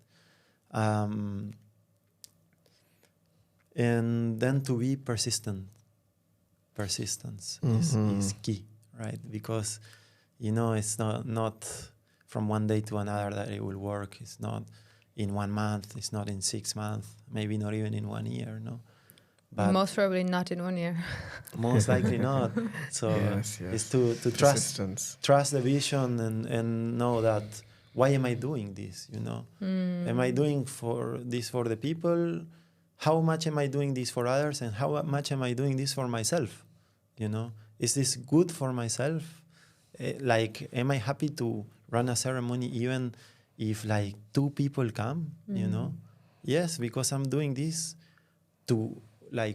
And then to be persistent. Persistence is key, right? Because, it's not from one day to another that it will work. It's not in 1 month. It's not in 6 months. Maybe not even in 1 year, no? But most probably not in 1 year. Most likely not. So it's to trust the vision and know that, why am I doing this, Am I doing this for the people? How much am I doing this for others? And how much am I doing this for myself? Is this good for myself? Like, am I happy to run a ceremony even if like 2 people come, Yes, because I'm doing this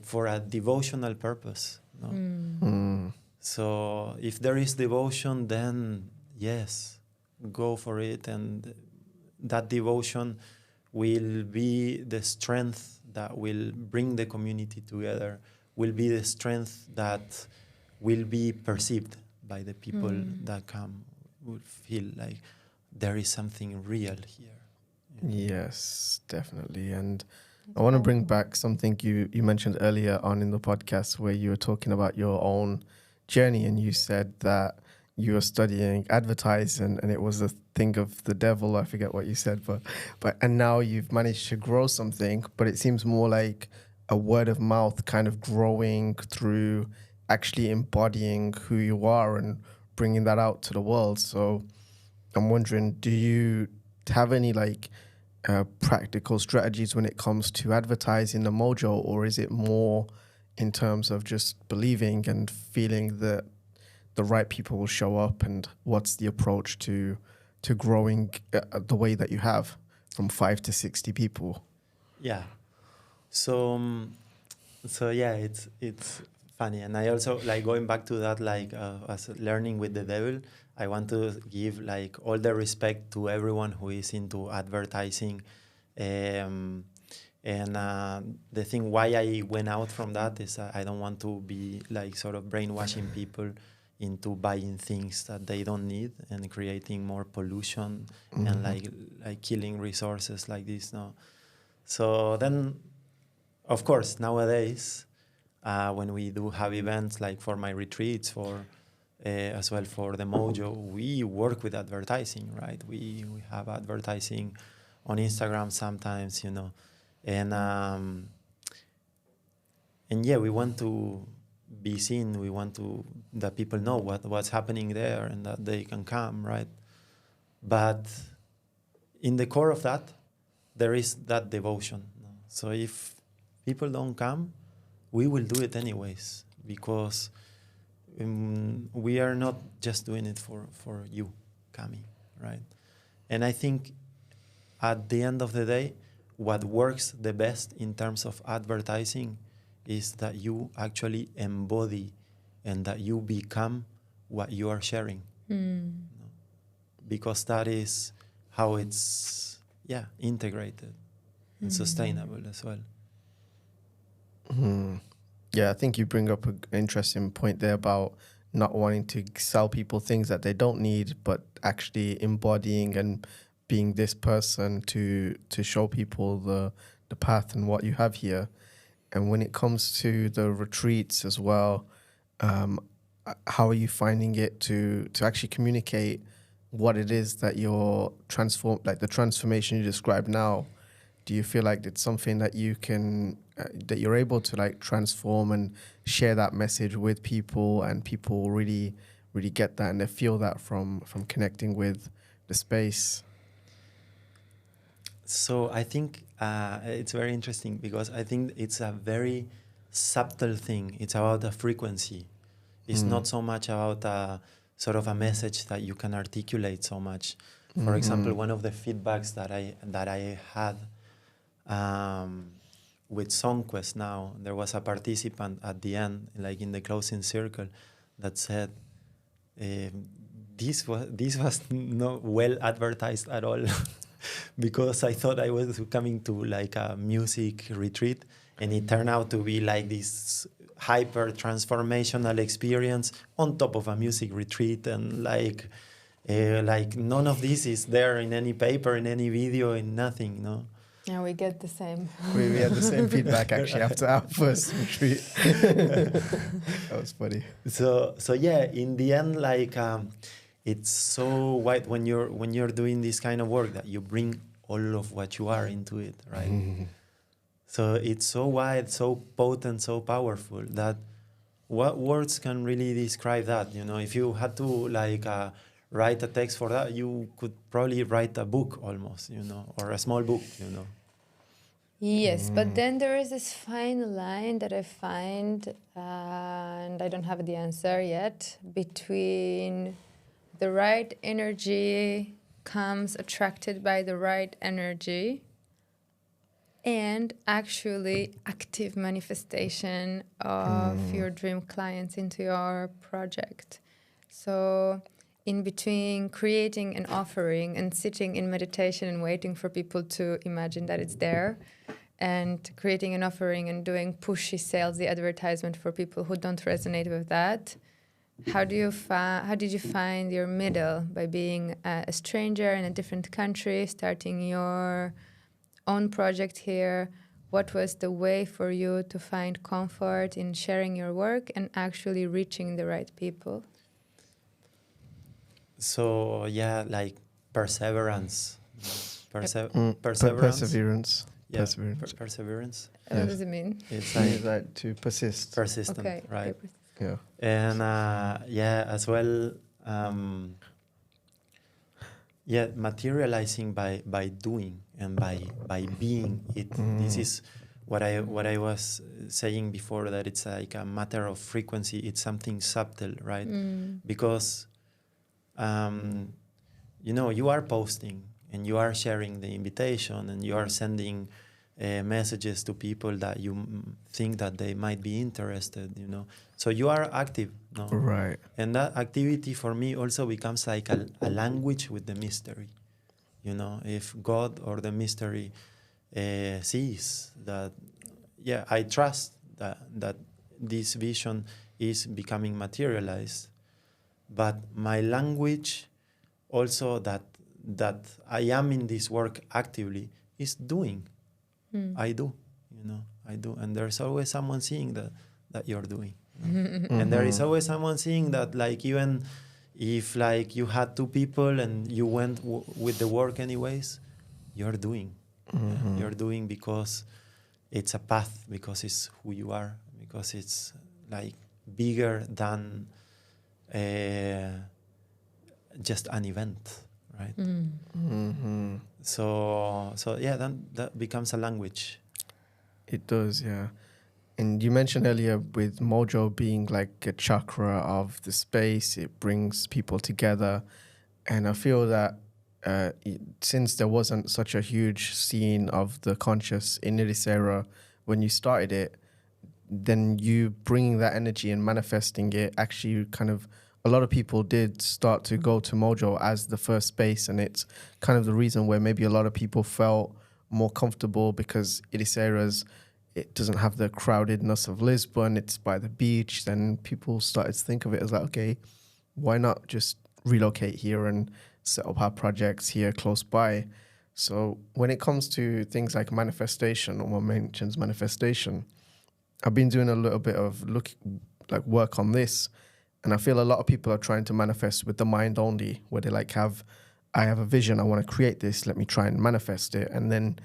for a devotional purpose. So if there is devotion, then yes, go for it. And that devotion will be the strength that will bring the community together, will be the strength that will be perceived by the people that come, will feel like there is something real here. Yes, definitely. And I want to bring back something you mentioned earlier on in the podcast, where you were talking about your own journey, and you said that you were studying advertising and it was a thing of the devil. I forget what you said, but and now you've managed to grow something, but it seems more like a word of mouth kind of growing through actually embodying who you are and bringing that out to the world. So I'm wondering, do you have any like practical strategies when it comes to advertising the Mojo, or is it more in terms of just believing and feeling that the right people will show up? And what's the approach to growing the way that you have from 5 to 60 people? Yeah. So yeah, it's funny, and I also like going back to that, like as learning with the devil. I want to give like all the respect to everyone who is into advertising, and the thing why I went out from that is I don't want to be like sort of brainwashing people into buying things that they don't need and creating more pollution and like killing resources like this. No, so then, of course, nowadays. When we do have events like for my retreats, for as well for the Mojo, we work with advertising, right? We have advertising on Instagram sometimes, you know, and yeah, we want to be seen. We want to that people know what's happening there and that they can come, right? But in the core of that, there is that devotion. No? So if people don't come, we will do it anyways, because we are not just doing it for you, Cami, right? And I think at the end of the day, what works the best in terms of advertising is that you actually embody and that you become what you are sharing. Because that is how it's, integrated and sustainable as well. Yeah, I think you bring up an interesting point there about not wanting to sell people things that they don't need, but actually embodying and being this person to show people the path and what you have here. And when it comes to the retreats as well, how are you finding it to actually communicate what it is that you're like the transformation you describe now? Do you feel like it's something that you can, that you're able to like transform and share that message with people, and people really, really get that and they feel that from connecting with the space? So I think it's very interesting, because I think it's a very subtle thing. It's about a frequency. It's not so much about a sort of a message that you can articulate so much. For example, one of the feedbacks that I had with SongQuest now, there was a participant at the end, like in the closing circle, that said, this was not well advertised at all. Because I thought I was coming to like a music retreat, and it turned out to be like this hyper transformational experience on top of a music retreat, and like none of this is there in any paper, in any video, in nothing, no. Yeah, we get the same. We had the same feedback actually after our first retreat. That was funny. So yeah, in the end, like it's so wide when you're doing this kind of work, that you bring all of what you are into it, right? So it's so wide, so potent, so powerful, that what words can really describe that? You know, if you had to like write a text for that, you could probably write a book almost, you know, or a small book, you know. Yes, but then there is this fine line that I find, and I don't have the answer yet, between the right energy comes attracted by the right energy and actually active manifestation of your dream clients into your project. So in between creating an offering and sitting in meditation and waiting for people to imagine that it's there, and creating an offering and doing pushy sales, the advertisement for people who don't resonate with that, how did you find your middle by being a stranger in a different country, starting your own project here? What was the way for you to find comfort in sharing your work and actually reaching the right people? So yeah, like perseverance. Perseverance. Yeah, Perseverance. perseverance. What does it mean? It's Like to persist. persistent, Okay, right? okay. Yeah. And as well, materializing by doing and by being it. This is what I was saying before, that it's like a matter of frequency. It's something subtle, right? Because you are posting and you are sharing the invitation and you are sending messages to people that you think that they might be interested, So you are active, no? Right. And that activity for me also becomes like a language with the mystery, If God or the mystery sees that, I trust that this vision is becoming materialized, but my language also that I am in this work actively is doing. I do, I do. And there's always someone seeing that you're doing. And there is always someone seeing that, like, even if like you had two people and you went with the work anyways, you're doing. You're doing because it's a path, because it's who you are, because it's like bigger than just an event, right? So then that becomes a language. It does, yeah. And you mentioned earlier with Mojo being like a chakra of the space, it brings people together. And I feel that since there wasn't such a huge scene of the conscious in Ericeira when you started it, then you bringing that energy and manifesting it, actually kind of, a lot of people did start to go to Mojo as the first space. And it's kind of the reason where maybe a lot of people felt more comfortable, because it doesn't have the crowdedness of Lisbon. It's by the beach. Then people started to think of it as like, okay, why not just relocate here and set up our projects here close by? So when it comes to things like manifestation, or one mentions manifestation, I've been doing a little bit of work on this, and I feel a lot of people are trying to manifest with the mind only, where they I have a vision, I want to create this, let me try and manifest it. And then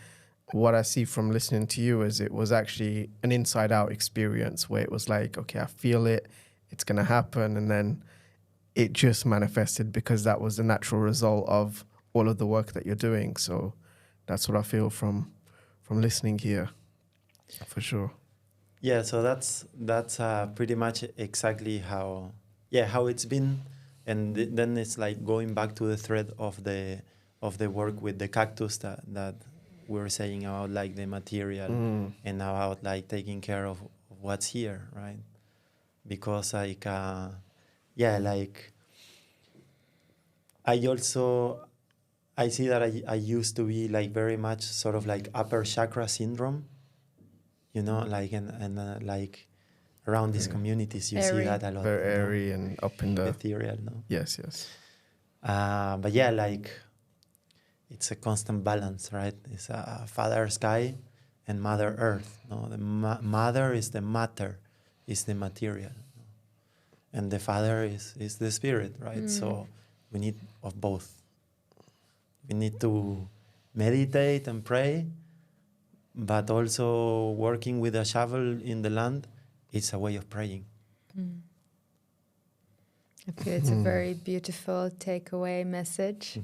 what I see from listening to you is it was actually an inside out experience, where it was like, okay, I feel it, it's going to happen. And then it just manifested because that was the natural result of all of the work that you're doing. So that's what I feel from listening here, for sure. Yeah, so that's pretty much exactly how it's been. And then it's like going back to the thread of the work with the cactus that we were saying about, like, the material and about like taking care of what's here, right? Because like like I see that I used to be like very much sort of like upper chakra syndrome, like and like around these communities you Airy. see that a lot. Very airy and up in the ethereal, no? Yes. But like it's a constant balance, right? It's a Father Sky and Mother Earth. No, the mother is the matter, is the material, no? And the Father is the spirit, right? So we need of both. We need to meditate and pray, but also working with a shovel in the land. It's a way of praying. I feel it's a very beautiful takeaway message.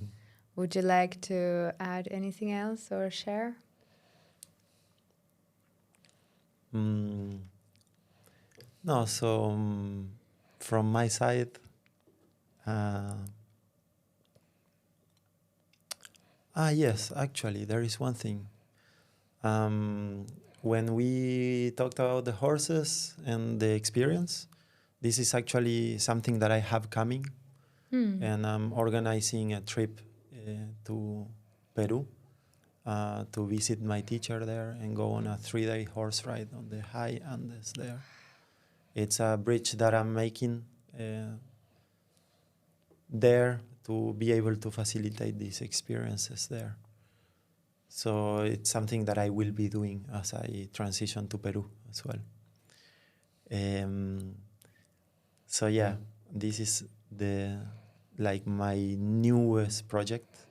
Would you like to add anything else or share? No, so from my side, yes, actually, there is one thing. When we talked about the horses and the experience, this is actually something that I have coming. And I'm organizing a trip to Peru to visit my teacher there and go on a 3-day horse ride on the high Andes there. It's a bridge that I'm making there to be able to facilitate these experiences there. So it's something that I will be doing as I transition to Peru as well. So yeah, this is my newest project,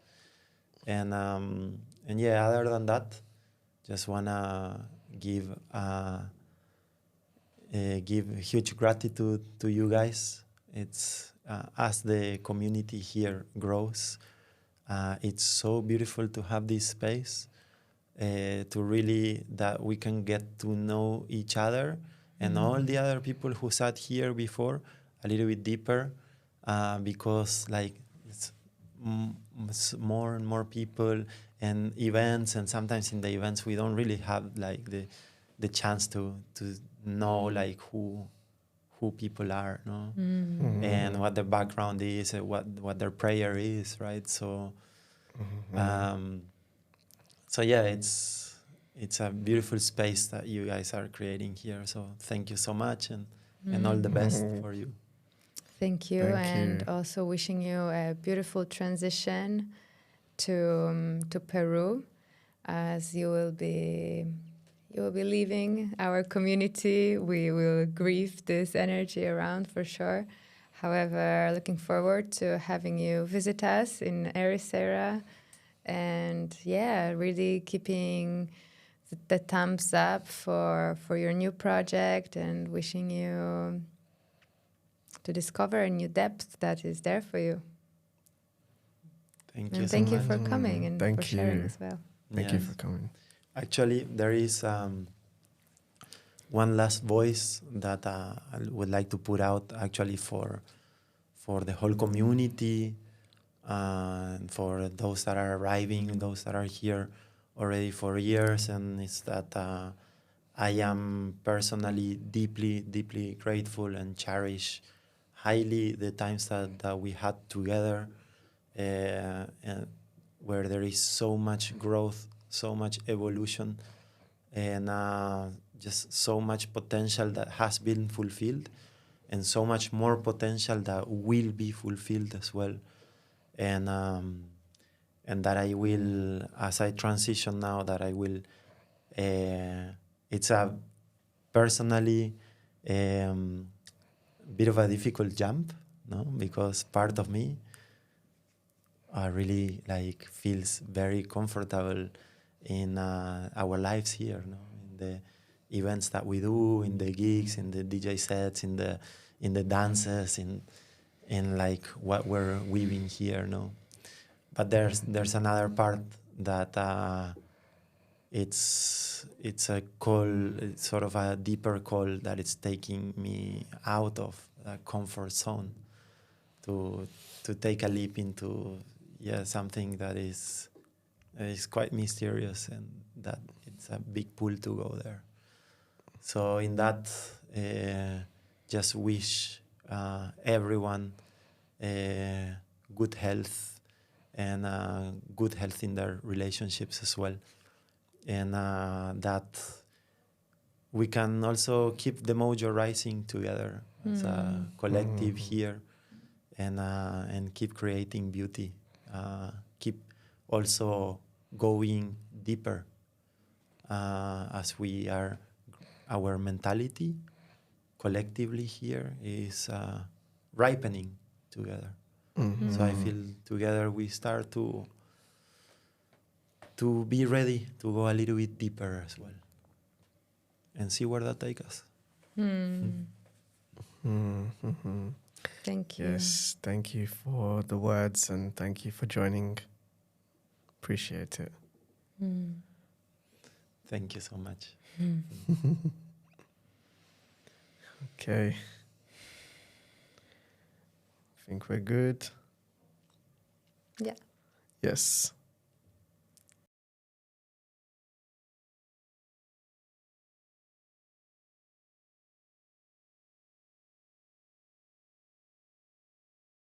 and yeah, other than that, just wanna give give huge gratitude to you guys. It's as the community here grows, it's so beautiful to have this space, to really that we can get to know each other and all the other people who sat here before a little bit deeper, because like it's more and more people and events, and sometimes in the events we don't really have like the chance to know like who people are, no, and what their background is, and what their prayer is, right? So, so yeah, it's a beautiful space that you guys are creating here. So thank you so much, and all the best for you. Thank you, and also wishing you a beautiful transition to Peru, as you will be leaving our community. We will grieve this energy around for sure. However, looking forward to having you visit us in Ericeira, and yeah, really keeping the thumbs up for your new project, and wishing you to discover a new depth that is there for you. Thank you And so thank you much. for coming and Thank for sharing you. as well. Thank you for coming. Actually, there is one last voice that I would like to put out actually for the whole community, and for those that are arriving, those that are here already for years, and it's that I am personally deeply grateful and cherish highly the times that we had together, and where there is so much growth, so much evolution, and just so much potential that has been fulfilled, and so much more potential that will be fulfilled as well. And that I will, as I transition now, that I will, it's a personally bit of a difficult jump, no, because part of me really like feels very comfortable in our lives here, no, in the events that we do, in the gigs, in the DJ sets, in the dances, in like what we're weaving here, no. But there's another part that it's a call, it's sort of a deeper call that it's taking me out of a comfort zone to take a leap into something that is quite mysterious, and that it's a big pull to go there. So in that, just wish everyone good health, and good health in their relationships as well, and that we can also keep the Mojo rising together as a collective here, and keep creating beauty, keep also going deeper, as we are, our mentality collectively here is ripening together. So I feel together we start to be ready to go a little bit deeper as well, and see where that takes us. Thank you. Yes, thank you for the words, and thank you for joining. Appreciate it. Thank you so much. Okay. I think we're good. Yeah. Yes.